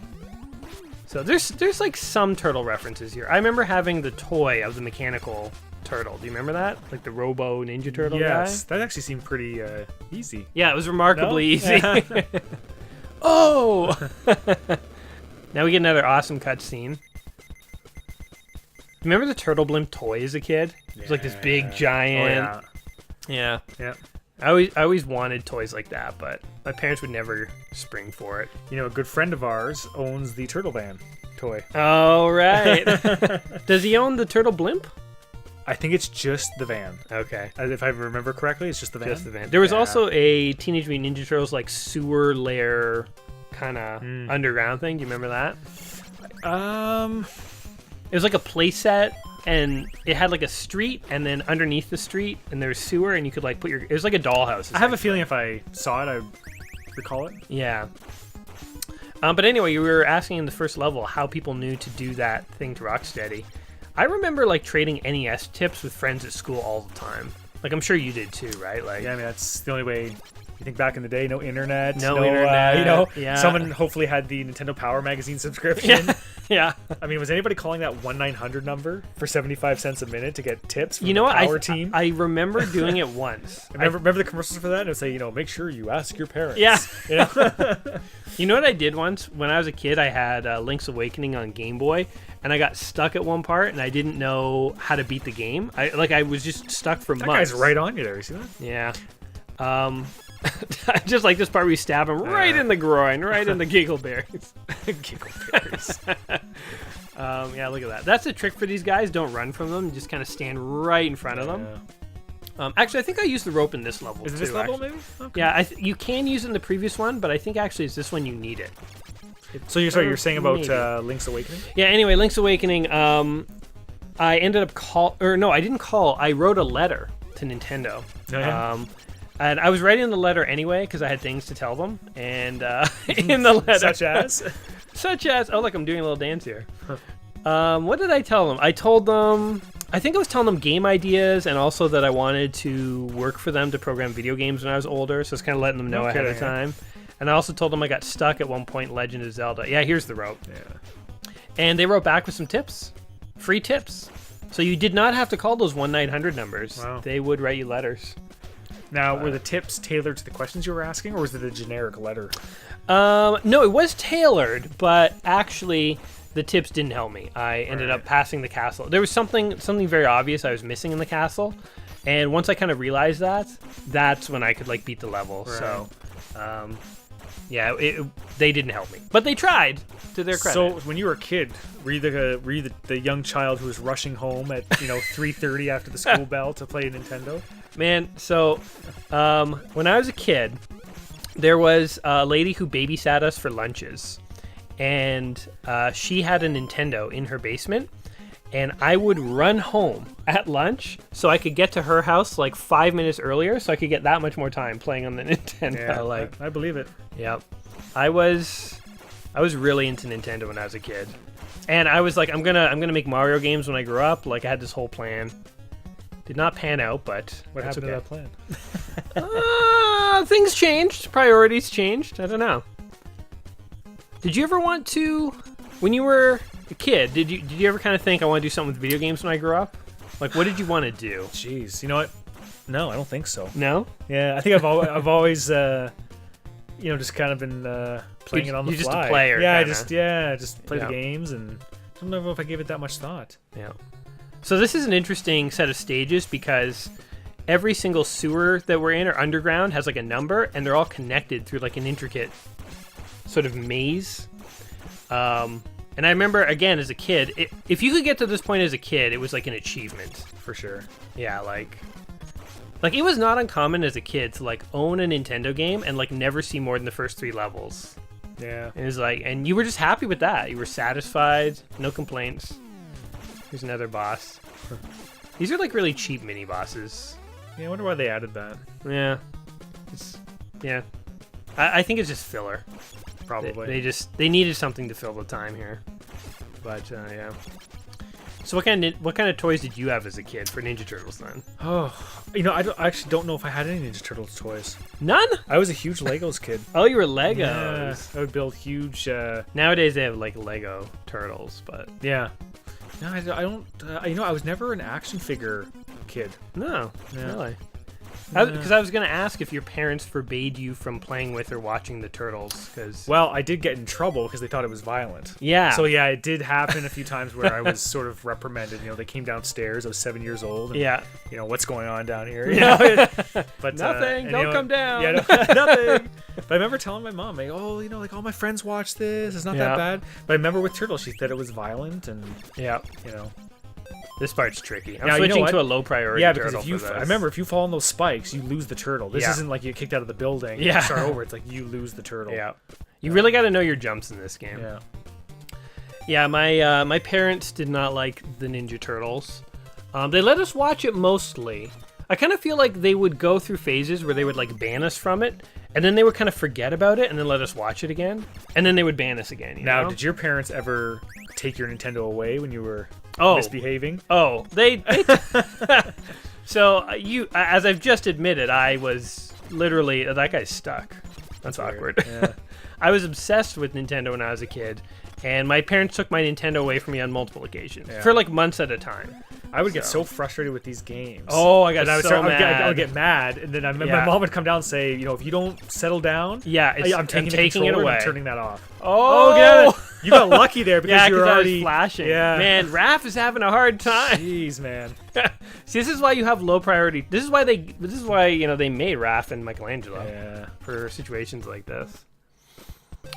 So there's like some turtle references here. I remember having the toy of the mechanical turtle. Do you remember that? Like the Robo Ninja Turtle guy? Yes, that actually seemed pretty easy. Yeah, it was remarkably easy. Oh! Now we get another awesome cutscene. Remember the Turtle Blimp toy as a kid? It was like this big giant. Oh, yeah. Yeah. I always wanted toys like that, but my parents would never spring for it. A good friend of ours owns the Turtle Van toy. Oh, right. Does he own the Turtle Blimp? I think it's just the van. Okay. If I remember correctly, it's just the van. Just the van. There was also a Teenage Mutant Ninja Turtles like sewer lair kind of underground thing. Do you remember that? It was like a play set, and it had like a street, and then underneath the street, and there's sewer, and you could like put it was like a dollhouse. I have a feeling if I saw it, I recall it. Yeah. But anyway, you were asking in the first level how people knew to do that thing to Rocksteady. I remember like trading NES tips with friends at school all the time. Like I'm sure you did too, right? Like yeah, I mean that's the only way. You think back in the day, no internet, no internet. Someone hopefully had the Nintendo Power Magazine subscription. Yeah. I mean, was anybody calling that 1-900 number for 75 cents a minute to get tips from the Power team? I remember doing it once. Remember the commercials for that? It would say, make sure you ask your parents. Yeah. You know what I did once? When I was a kid, I had Link's Awakening on Game Boy, and I got stuck at one part, and I didn't know how to beat the game. I was just stuck for months. That guy's right on you there. You see that? Yeah. I just like this part where you stab him right in the groin, right in the giggle berries. Giggle berries. Yeah, look at that. That's a trick for these guys. Don't run from them. Just kind of stand right in front of them. Actually, I think I used the rope in this level. Is it this level, maybe? Okay. Yeah, you can use it in the previous one, but I think actually it's this one you need it. So you're saying about Link's Awakening? Yeah. Anyway, Link's Awakening. I ended up I didn't call. I wrote a letter to Nintendo. Oh, yeah. And I was writing the letter anyway because I had things to tell them. And in the letter, such as, oh look, I'm doing a little dance here. What did I tell them? I told them, I think I was telling them game ideas, and also that I wanted to work for them to program video games when I was older. So it's kind of letting them know ahead of time. And I also told them I got stuck at one point in Legend of Zelda. Yeah, here's the rope. Yeah. And they wrote back with some tips, free tips. So you did not have to call those 1-900 numbers. Wow. They would write you letters. Now, were the tips tailored to the questions you were asking, or was it a generic letter? No, it was tailored, but actually the tips didn't help me. I ended up passing the castle. There was something very obvious I was missing in the castle, and once I kind of realized that, that's when I could like beat the level. Right. So, yeah, they didn't help me, but they tried, to their credit. So when you were a kid, were you the young child who was rushing home at 3:30 after the school bell to play Nintendo? Man, so when I was a kid, there was a lady who babysat us for lunches, and she had a Nintendo in her basement, and I would run home at lunch so I could get to her house like 5 minutes earlier, so I could get that much more time playing on the Nintendo. Yeah, I believe it. Yeah, I was really into Nintendo when I was a kid, and I was like, I'm gonna make Mario games when I grow up. Like I had this whole plan. Did not pan out, but what happened to that plan? Things changed. Priorities changed. I don't know. Did you ever want to, when you were a kid, did you ever kind of think I want to do something with video games when I grew up? Like, what did you want to do? Jeez, you know what? No, I don't think so. No? Yeah, I think I've always just kind of been playing it on the you're fly. Just a player. Yeah, kinda. just play the games, and I don't know if I gave it that much thought. Yeah. So this is an interesting set of stages because every single sewer that we're in or underground has like a number, and they're all connected through like an intricate sort of maze. And I remember, again, as a kid, if you could get to this point as a kid, it was like an achievement. For sure. Yeah, like it was not uncommon as a kid to like own a Nintendo game and like never see more than the first 3 levels. Yeah. It was like, and you were just happy with that. You were satisfied, no complaints. Here's another boss. These are like really cheap mini bosses. Yeah, I wonder why they added that. Yeah. I think it's just filler. Probably. They needed something to fill the time here. But yeah. So what kind of toys did you have as a kid for Ninja Turtles then? Oh, I actually don't know if I had any Ninja Turtles toys. None? I was a huge Legos kid. Oh, you were Legos. Yeah, I would build huge. Nowadays they have like Lego Turtles, but yeah. No, I don't. I was never an action figure kid. No, Yeah. really. Because I was going to ask if your parents forbade you from playing with or watching the Turtles. Well, I did get in trouble because they thought it was violent. Yeah. So yeah, it did happen a few times where I was sort of reprimanded. They came downstairs. I was 7 years old. And, yeah. What's going on down here? But nothing. Don't come down. Yeah, nothing. But I remember telling my mom, like, all my friends watch this. It's not that bad. But I remember with Turtles, she said it was violent, and This part's tricky. I'm now, switching to a low priority turtle because for this. I remember if you fall on those spikes, you lose the turtle. This isn't like you get kicked out of the building and start over. It's like you lose the turtle. Yeah. You really got to know your jumps in this game. Yeah. Yeah, my parents did not like the Ninja Turtles. They let us watch it mostly. I kind of feel like they would go through phases where they would like ban us from it, and then they would kind of forget about it and then let us watch it again, and then they would ban us again. Now, did your parents ever take your Nintendo away when you were misbehaving? Oh, they So as I've just admitted, I was literally that guy's stuck. That's awkward. Yeah. I was obsessed with Nintendo when I was a kid, and my parents took my Nintendo away from me on multiple occasions for like months at a time. I would get so frustrated with these games. Oh, I got I mad. I would get mad, and then my mom would come down and say, if you don't settle down, I'm taking it away. I'm turning that off. Oh, get it. You got lucky there because you were already I was flashing. Yeah. Man, Raph is having a hard time. Jeez, man. See, this is why you have low priority. This is why they made Raph and Michelangelo for situations like this.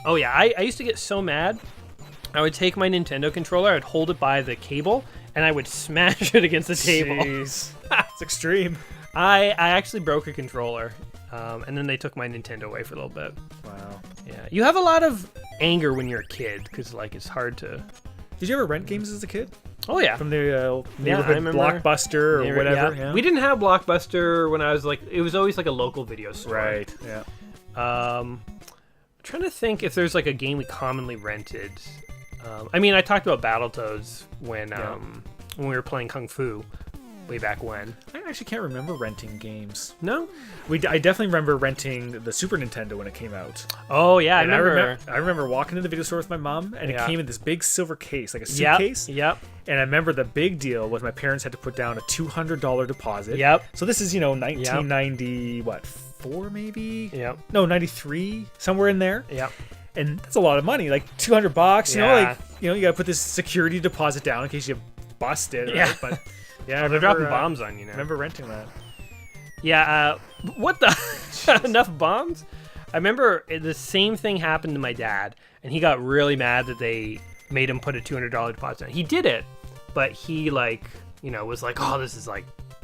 Oh yeah, I used to get so mad. I would take my Nintendo controller, I'd hold it by the cable, and I would smash it against the table. Jeez. It's extreme. I actually broke a controller, and then they took my Nintendo away for a little bit. Wow. Yeah, you have a lot of anger when you're a kid because it's hard to. Did you ever rent games as a kid? Oh yeah, from the neighborhood Blockbuster or whatever. Yeah. We didn't have Blockbuster when I was it was always like a local video store. Right. Yeah. I'm trying to think if there's like a game we commonly rented. I talked about Battletoads when we were playing Kung Fu way back when. I actually can't remember renting games. No? I definitely remember renting the Super Nintendo when it came out. Oh, yeah, I remember walking to the video store with my mom, and it came in this big silver case, like a suitcase. Yep. And I remember the big deal was my parents had to put down a $200 deposit. Yep. So this is, 1990, what, 4 maybe? Yep. No, 93, somewhere in there. Yep. And that's a lot of money, like $200. You got to put this security deposit down in case you bust it. Yeah. Right? But yeah, they're dropping bombs on you now. I remember renting that. Yeah. What the? Enough bombs? I remember the same thing happened to my dad, and he got really mad that they made him put a $200 deposit down. He did it, but he was like, oh, this is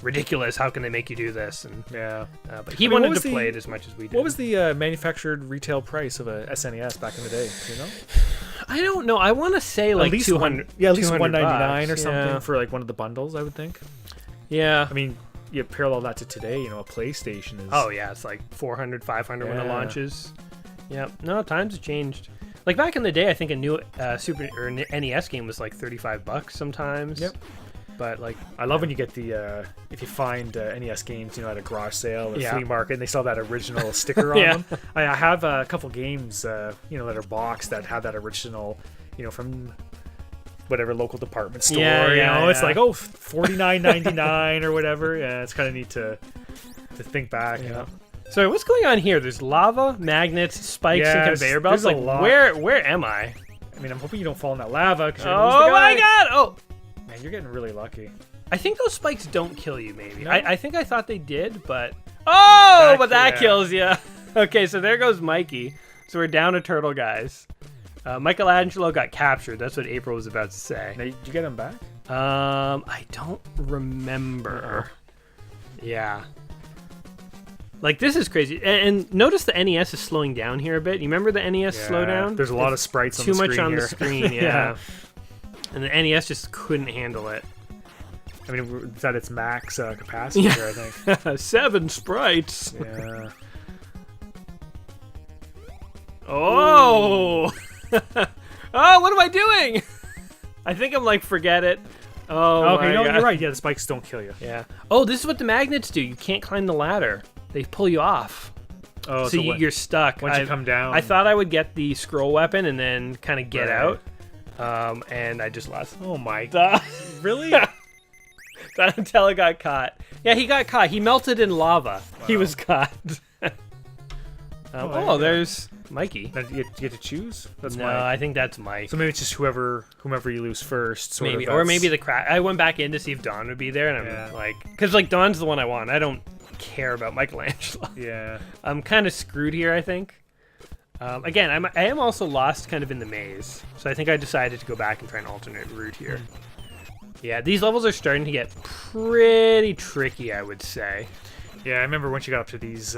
ridiculous. How can they make you do this? And but he wanted to play it as much as we did. What was the manufactured retail price of a SNES back in the day? Do you know? I don't know. I want to say at least 200. At least $199 or something for one of the bundles, I would think. Yeah. You parallel that to today. A PlayStation is. Oh yeah, it's like $400, $500 when it launches. Yep. No, times have changed. Like back in the day, I think a new Super or NES game was like $35 sometimes. Yep. But I love when you get the if you find NES games, at a garage sale or flea market, and they sell that original sticker on them. I have a couple games, that are boxed that have that original, from whatever local department store. Yeah, It's like, oh, $49.99 or whatever. Yeah, it's kind of neat to think back. You know? So what's going on here? There's lava, magnets, spikes, and conveyor belts. There's Like, a lot. where am I? I mean, I'm hoping you don't fall in that lava. Cause Oh my god! Oh, man, you're getting really lucky. I think those spikes don't kill you. Maybe No? I think I thought they did, but that yeah. kills you. Okay, so there goes Mikey. So we're down a turtle, guys. Michelangelo got captured. That's what April was about to say. Now, did you get him back? I don't remember. Yeah. Like, this is crazy. And notice the NES is slowing down here a bit. You remember the NES slowdown? There's a lot of sprites on the screen. Too much on here. the screen, yeah. And the NES just couldn't handle it. I mean, it's at its max capacity here, I think. 7 sprites. Yeah. Oh! Oh, what am I doing? I think I'm like, forget it. Oh, okay, my no, God. you're right. Yeah, the spikes don't kill you. Yeah. Oh, this is what the magnets do. You can't climb the ladder. They pull you off. Oh, So you're stuck. once you come down. I thought I would get the scroll weapon and then kind of get out. And I just lost. Oh my god. Really? Donatello got caught. Yeah, he got caught. He melted in lava. Wow. He was caught. Oh, there's Mikey. Now, you get to choose? That's No, Mike. I think that's Mike. So maybe it's just whomever you lose first. Sort Maybe, of, or maybe the crack. I went back in to see if Dawn would be there, and I'm like, because like Dawn's the one I want. I don't care about Michelangelo. Yeah. I'm kind of screwed here, I think. Again, I am also lost kind of in the maze, so I think I decided to go back and try an alternate route here. Yeah, these levels are starting to get pretty tricky, I would say. Yeah, I remember once you got up to these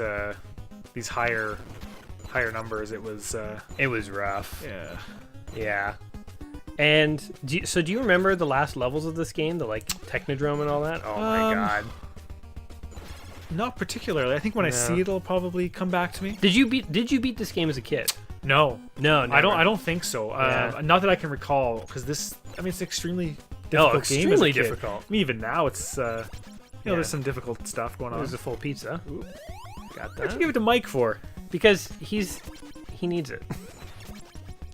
higher numbers, it was rough. yeah. Yeah. And do you remember the last levels of this game, the like Technodrome and all that? Oh my god. Not particularly. I think when I see it, it'll probably come back to me. Did you beat this game as a kid? No. No, never. I don't think so. Yeah. Not that I can recall, because it's extremely difficult game. Extremely as a kid. difficult. I mean, even now, it's there's some difficult stuff going on. There's a full pizza. Ooh. Got What'd you that. give it to Mike for? Because he needs it.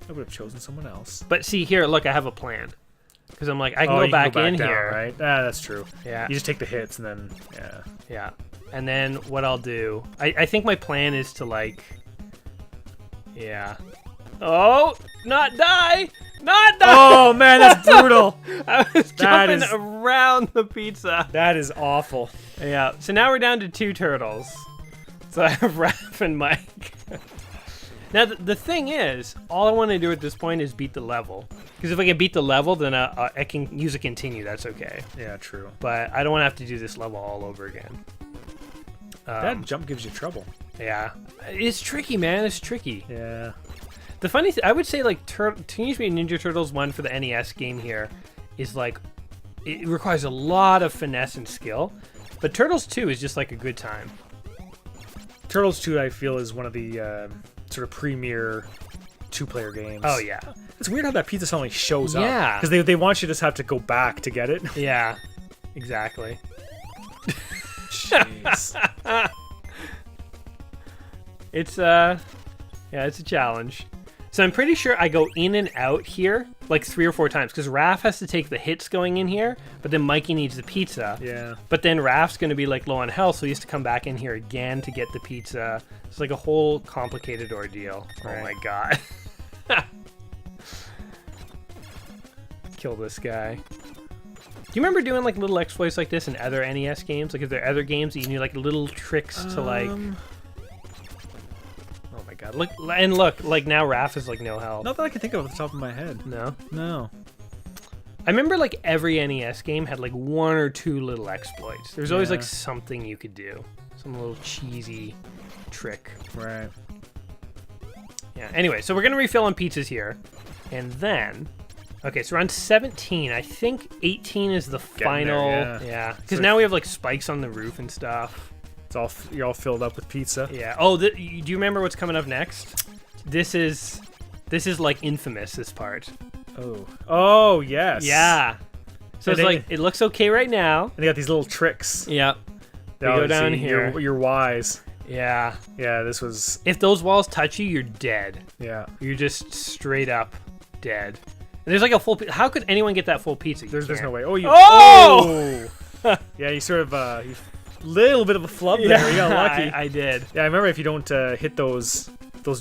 I would have chosen someone else. But see here, look, I have a plan. Because I'm like, I can you go back in down, here, right? That's true. Yeah. You just take the hits and then Yeah. And then what I'll do, I think my plan is to like, oh, not die. Oh man, that's brutal. I was jumping around the pizza. That is awful. Yeah. So now we're down to 2 turtles. So I have Raph and Mike. Now the thing is, all I want to do at this point is beat the level. Because if I can beat the level, then I can use a continue. That's okay. Yeah, true. But I don't want to have to do this level all over again. That jump gives you trouble. Yeah. It's tricky, man. It's tricky. Yeah. The funny thing, I would say, like, Teenage Mutant Ninja Turtles 1 for the NES game here is, like, it requires a lot of finesse and skill. But Turtles 2 is just, like, a good time. Turtles 2, I feel, is one of the sort of premier 2-player games. Oh, yeah. It's weird how that pizza suddenly shows up. Yeah. Because they want you to just have to go back to get it. Yeah. Exactly. Jeez. It's a challenge. So I'm pretty sure I go in and out here like 3 or 4 times because Raph has to take the hits going in here, but then Mikey needs the pizza. Yeah. But then Raph's going to be like low on health, so he has to come back in here again to get the pizza. It's like a whole complicated ordeal. Right. Oh my god. Kill this guy. Do you remember doing like little exploits like this in other NES games? Like, is there other games that you need like little tricks to like? Oh my god! Look, like now Raph is like no health. Not that I can think of off the top of my head. No. No. I remember like every NES game had like 1 or 2 little exploits. There's always like something you could do, some little cheesy trick. Right. Yeah. Anyway, so we're gonna refill on pizzas here, and then. Okay, so we're on 17. I think 18 is the final. There, yeah. Because So now we have like spikes on the roof and stuff. You're all filled up with pizza. Yeah. Oh, do you remember what's coming up next? This is like infamous. This part. Oh. Oh yes. Yeah. So it's like it looks okay right now. And they got these little tricks. Yeah. We go down here. You're wise. Yeah. Yeah. This was. If those walls touch you, you're dead. Yeah. You're just straight up dead. there's like a full. How could anyone get that full pizza? There's no way. Oh, you. Oh! Yeah, you sort of you little bit of a flub there. You got lucky. I did. Yeah, I remember if you don't hit those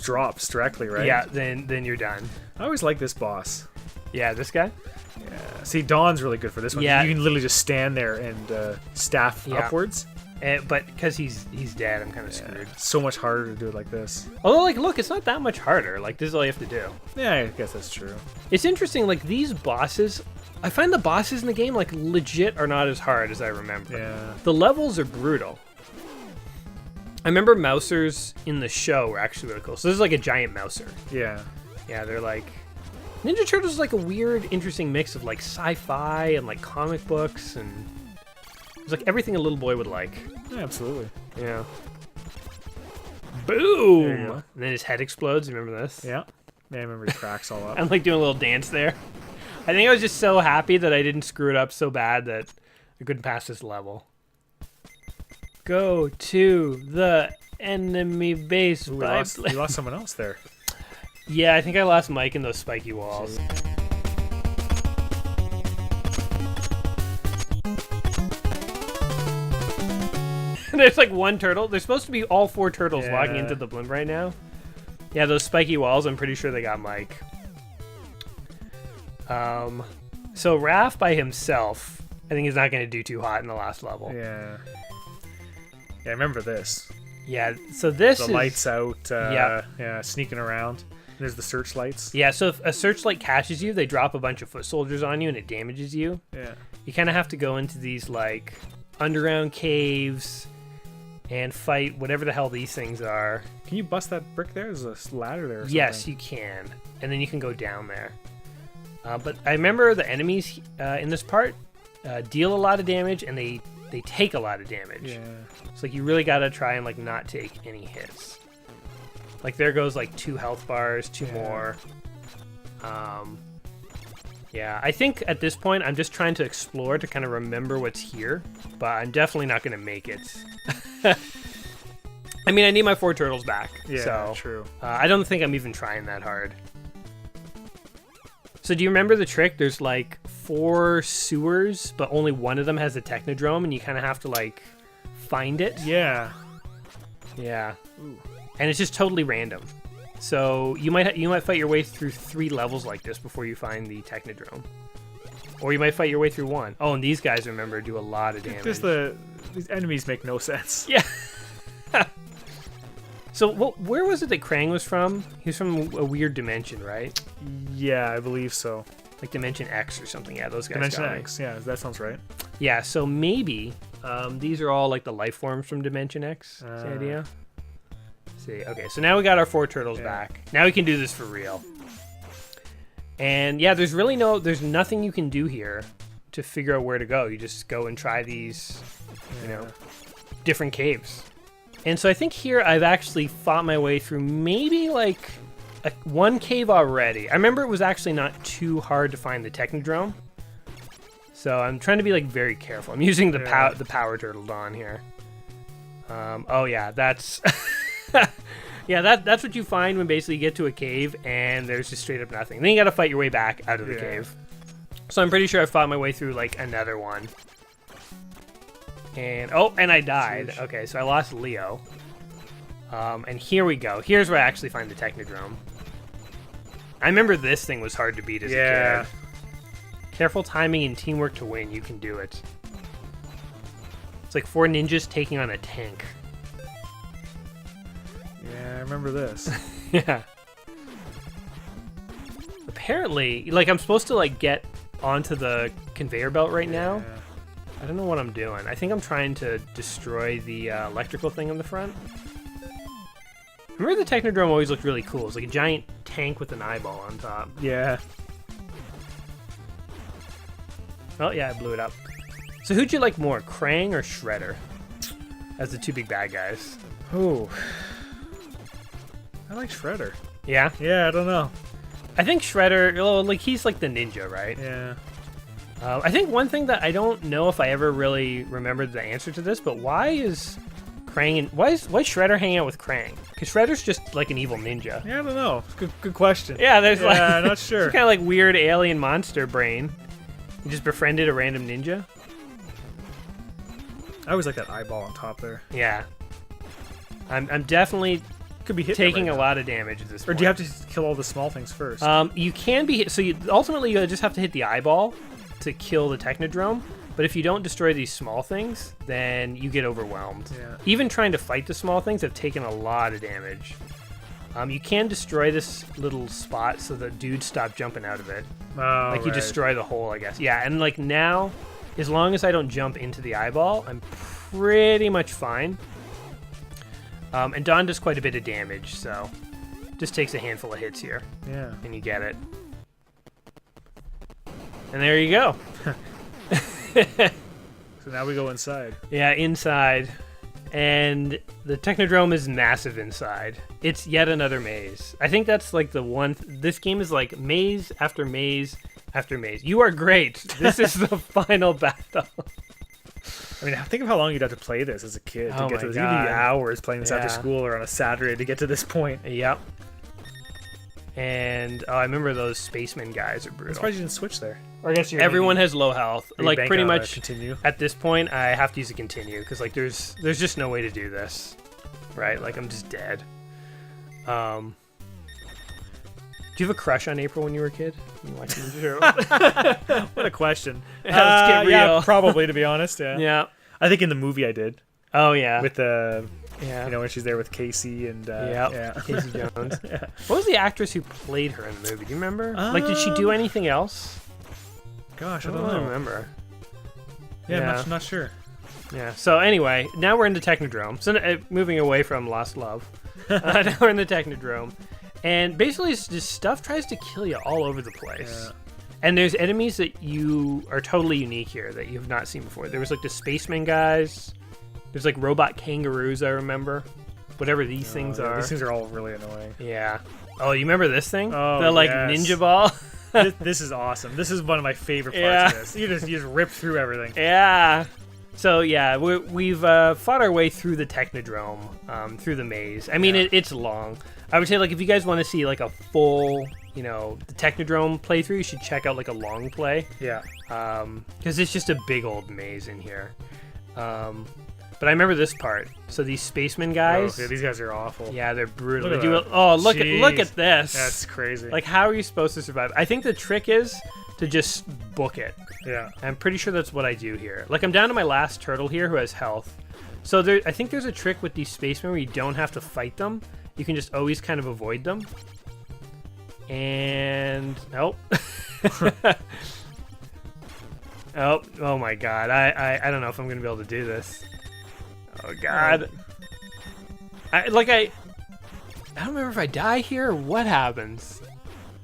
drops directly, right? Yeah, then you're done. I always like this boss. Yeah, this guy. Yeah. See, Dawn's really good for this one. Yeah. You can literally just stand there and staff upwards. But because he's dead, I'm kind of screwed. So much harder to do it like this. Although, like, look, it's not that much harder. Like, this is all you have to do. Yeah, I guess that's true. It's interesting, like, these bosses, I find the bosses in the game, like, legit are not as hard as I remember. Yeah. The levels are brutal. I remember Mousers in the show were actually really cool. So this is like a giant Mouser. Yeah. Yeah, they're like... Ninja Turtles is like a weird, interesting mix of, like, sci-fi and, like, comic books and... It's like everything a little boy would like. Yeah, absolutely. Yeah. Boom! There you go. And then his head explodes. You remember this? Yeah. Yeah, I remember he cracks all up. I'm like doing a little dance there. I think I was just so happy that I didn't screw it up so bad that I couldn't pass this level. Go to the enemy base. Ooh, we lost someone else there. Yeah, I think I lost Mike in those spiky walls. There's like one turtle. There's supposed to be all 4 turtles walking into the blimp right now. Yeah, those spiky walls, I'm pretty sure they got Mike. So Raph by himself, I think he's not going to do too hot in the last level. Yeah. Yeah, I remember this. Yeah, so this is... The lights out, yeah, sneaking around. There's the searchlights. Yeah, so if a searchlight catches you, they drop a bunch of foot soldiers on you and it damages you. Yeah. You kind of have to go into these, like, underground caves and fight whatever the hell these things are. Can you bust that brick there? There's a ladder there or something. Yes, you can. And then you can go down there. But I remember the enemies in this part deal a lot of damage and they take a lot of damage. Yeah. It's like you really got to try and, like, not take any hits. Like, there goes, like, 2 health bars, 2 more. Yeah, I think at this point I'm just trying to explore to kind of remember what's here, but I'm definitely not going to make it. I mean, I need my 4 turtles back. Yeah, so, true. I don't think I'm even trying that hard. So do you remember the trick? There's like 4 sewers, but only one of them has a Technodrome, and you kind of have to like find it. Yeah. Yeah. Ooh. And it's just totally random. So you might fight your way through 3 levels like this before you find the Technodrome. Or you might fight your way through 1. Oh, and these guys, remember, do a lot of damage. Just these enemies make no sense. Yeah. So where was it that Krang was from? He was from a weird dimension, right? Yeah, I believe so. Like Dimension X or something. Yeah, those guys Dimension got me. X, yeah, that sounds right. Yeah, so maybe these are all like the life forms from Dimension X. Is the idea? See, okay, so now we got our 4 turtles back. Now we can do this for real. And yeah, there's nothing you can do here to figure out where to go. You just go and try these, different caves. And so I think here I've actually fought my way through maybe like one cave already. I remember it was actually not too hard to find the Technodrome. So I'm trying to be like very careful. I'm using the power turtle Dawn here. Oh yeah, that's yeah, that's what you find when basically you get to a cave and there's just straight up nothing. Then you got to fight your way back out of the cave. So I'm pretty sure I fought my way through like another one. And I died. Okay, so I lost Leo. And here we go. Here's where I actually find the Technodrome. I remember this thing was hard to beat as a kid. Careful timing and teamwork to win. You can do it. It's like 4 ninjas taking on a tank. Yeah, I remember this. Yeah. Apparently, like, I'm supposed to like get onto the conveyor belt right now. I don't know what I'm doing. I think I'm trying to destroy the electrical thing on the front. Remember the Technodrome always looked really cool. It's like a giant tank with an eyeball on top. Yeah. Oh, yeah, I blew it up. So who'd you like more, Krang or Shredder? As the 2 big bad guys. Oh. I like Shredder. Yeah? Yeah, I don't know. I think Shredder, like, he's like the ninja, right? Yeah. I think one thing that I don't know if I ever really remembered the answer to this, but why is Krang and why is Shredder hanging out with Krang? Because Shredder's just like an evil ninja. Yeah, I don't know. Good question. Yeah, there's like I'm not sure. It's kind of like weird alien monster brain. You just befriended a random ninja. I always like that eyeball on top there. Yeah, I'm definitely Could be hit taking right a now. lot of damage at this point. Or do you have to kill all the small things first? You can be hit, so ultimately you just have to hit the eyeball to kill the Technodrome. But if you don't destroy these small things, then you get overwhelmed. Yeah. Even trying to fight the small things have taken a lot of damage. You can destroy this little spot so the dudes stop jumping out of it. Oh, Like you destroy the hole, I guess. Yeah, and like now, as long as I don't jump into the eyeball, I'm pretty much fine. And Dawn does quite a bit of damage, so just takes a handful of hits here, Yeah. and you get it. And there you go. So now we go inside. Yeah, inside. And the Technodrome is massive inside. It's yet another maze. I think that's like the one... This game is like maze after maze after maze. You are great. This is the final battle. I mean, think of how long you'd have to play this as a kid to Oh get to my this. You'd be God. hours playing this after Yeah. school or on a Saturday to get to this point. Yep. And I remember those spaceman guys are I'm brutal. surprised you didn't switch there. Or I guess you're Everyone has low health. Like pretty much continue. at this point, I have to use a continue because like there's just no way to do this, right? Like I'm just dead. Do you have a crush on April when you were a kid? You watch Ninja Turtle? What a question. Let's get Yeah, real. probably to be honest. Yeah. Yeah. I think in the movie I did Oh yeah. with the yeah. you know when she's there with Casey and Yep. yeah. Casey Jones. Yeah. What was the actress who played her in the movie? Do you remember? Like, did she do anything else? Gosh, I I don't don't know. remember. Yeah, Yeah. I'm not sure. Yeah. So anyway, now we're in the Technodrome. So moving away from Lost Love, now we're in the Technodrome, and basically it's just stuff tries to kill you all over the place. Yeah. And there's enemies that you are totally unique here that you have not seen before. There was like the spaceman guys. There's like robot kangaroos. I remember, whatever these things Yeah, are. These things are all really annoying. Yeah. Oh, you remember this thing? Oh, the like yes. ninja ball. This is awesome. This is one of my favorite parts Yeah. of this. You just rip through everything. Yeah. So yeah, we've fought our way through the Technodrome, through the maze. I mean, Yeah. it's long. I would say like if you guys want to see like a full, the Technodrome playthrough, you should check out like a long play, Yeah. because it's just a big old maze in here. But I remember this part. So these spaceman guys, Oh, yeah, these guys are awful. yeah, they're brutal. Look They at do that. look Jeez. at this. That's crazy. Like, how are you supposed to survive? I think the trick is to just book it. yeah. I'm pretty sure that's what I do here. Like, I'm down to my last turtle here who has health. So I think there's a trick with these spacemen where you don't have to fight them. You can just always kind of avoid them. And oh, oh my God! I don't know if I'm gonna be able to do this. Oh God! I don't remember if I die here or what happens.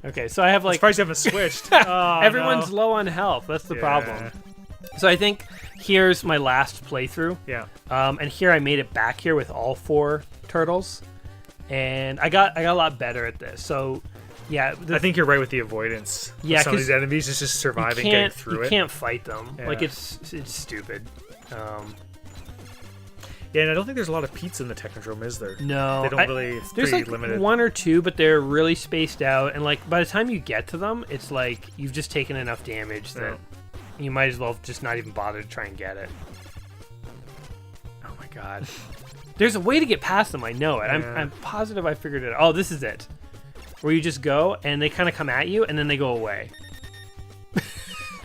Okay, so I have I'm like surprised you haven't switched. Oh, everyone's no. low on health. That's the Yeah. problem. So I think here's my last playthrough. Yeah. And here I made it back here with all 4 turtles, and I got a lot better at this. So yeah, I think you're right with the avoidance. of Yeah, some of 'cause these enemies is just surviving, you getting through it. can't fight them. Yeah. Like it's stupid. Yeah, and I don't think there's a lot of pizza in the Technodrome, is there? No, They don't really. It's There's pretty like limited. 1 or 2, but they're really spaced out, and like by the time you get to them, it's like you've just taken enough damage that you might as well just not even bother to try and get it. Oh my God. There's a way to get past them, I know it. Yeah. I'm positive I figured it out. Oh, this is it. Where you just go, and they kind of come at you, and then they go away.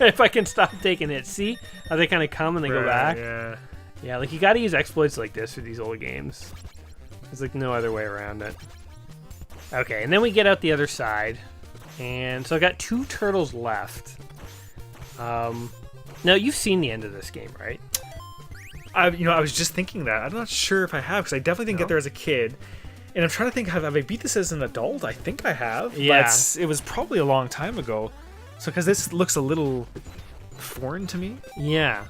If I can stop taking hits. See how they kind of come and they go back? Yeah. Yeah, like you gotta use exploits like this for these old games. There's like no other way around it. Okay, and then we get out the other side. And so I got 2 turtles left. Now, you've seen the end of this game, right? I was just thinking that. I'm not sure if I have, because I definitely didn't No? get there as a kid. And I'm trying to think, have I beat this as an adult? I think I have. Yeah. But it was probably a long time ago. So, because this looks a little foreign to me. Yeah.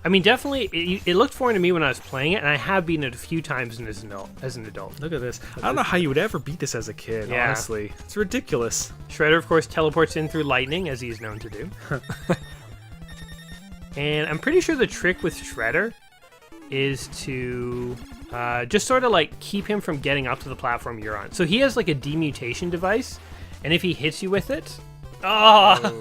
I mean, definitely, it looked foreign to me when I was playing it, and I have beaten it a few times as an adult. Look at this. I don't know how you would ever beat this as a kid, Yeah. honestly. It's ridiculous. Shredder, of course, teleports in through lightning, as he is known to do. And I'm pretty sure the trick with Shredder is to just sort of like keep him from getting up to the platform you're on. So he has like a demutation device, and if he hits you with it, yeah.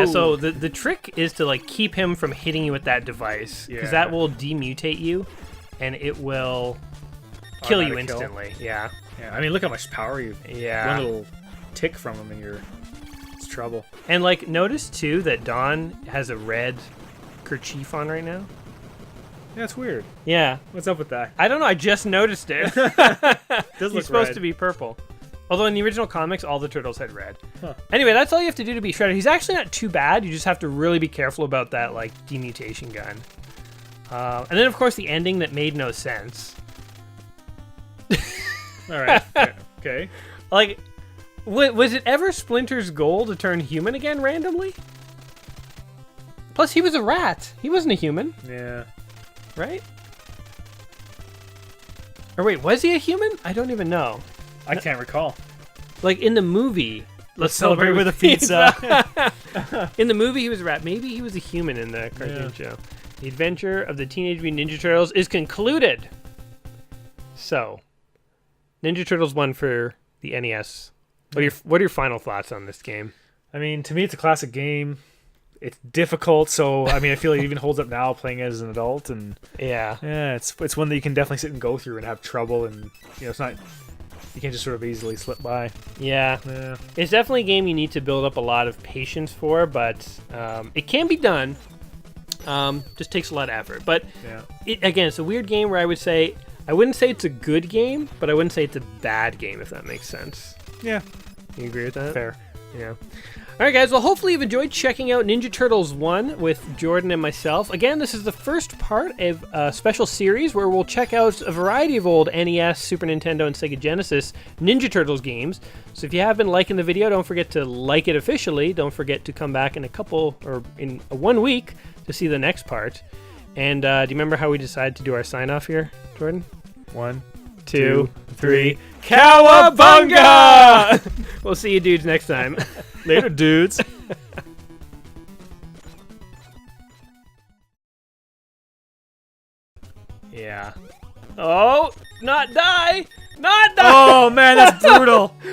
So the trick is to like keep him from hitting you with that device, because that will demutate you, and it will kill you instantly. Yeah. Yeah. I mean, look how much power you. Yeah. One little tick from him, and it's trouble. And like, notice too that Dawn has a red kerchief on right now. Yeah, it's weird. Yeah. What's up with that? I don't know. I just noticed it. Does look He's supposed red. to be purple. Although in the original comics, all the turtles had red. Huh. Anyway, that's all you have to do to beat Shredder. He's actually not too bad. You just have to really be careful about that like demutation gun. And then of course the ending that made no sense. All right. Okay. Like, was it ever Splinter's goal to turn human again randomly? Plus, he was a rat. He wasn't a human, Yeah. right? Or wait, was he a human? I don't even know. I can't recall. Like in the movie, Let's celebrate with a pizza. In the movie, he was a rat. Maybe he was a human in the cartoon show. The adventure of the Teenage Mutant Ninja Turtles is concluded. So, Ninja Turtles won for the NES. What are your final thoughts on this game? I mean, to me, it's a classic game. It's difficult, so I mean, I feel like it even holds up now playing as an adult, and Yeah. it's one that you can definitely sit and go through and have trouble, and it's not. You can't just sort of easily slip by. Yeah. Yeah. It's definitely a game you need to build up a lot of patience for, but it can be done. Just takes a lot of effort. But again, it's a weird game where I wouldn't say it's a good game, but I wouldn't say it's a bad game, if that makes sense. Yeah. You agree with that? Fair. Yeah. All right, guys. Well, hopefully you've enjoyed checking out Ninja Turtles 1 with Jordan and myself. Again, this is the first part of a special series where we'll check out a variety of old NES, Super Nintendo, and Sega Genesis Ninja Turtles games. So if you have been liking the video, don't forget to like it officially. Don't forget to come back in in 1 week to see the next part. And do you remember how we decided to do our sign-off here, Jordan? 1, 2, 3. Cowabunga! We'll see you dudes next time. Later, dudes. Yeah. Oh, not die! Not die! Oh man, that's brutal.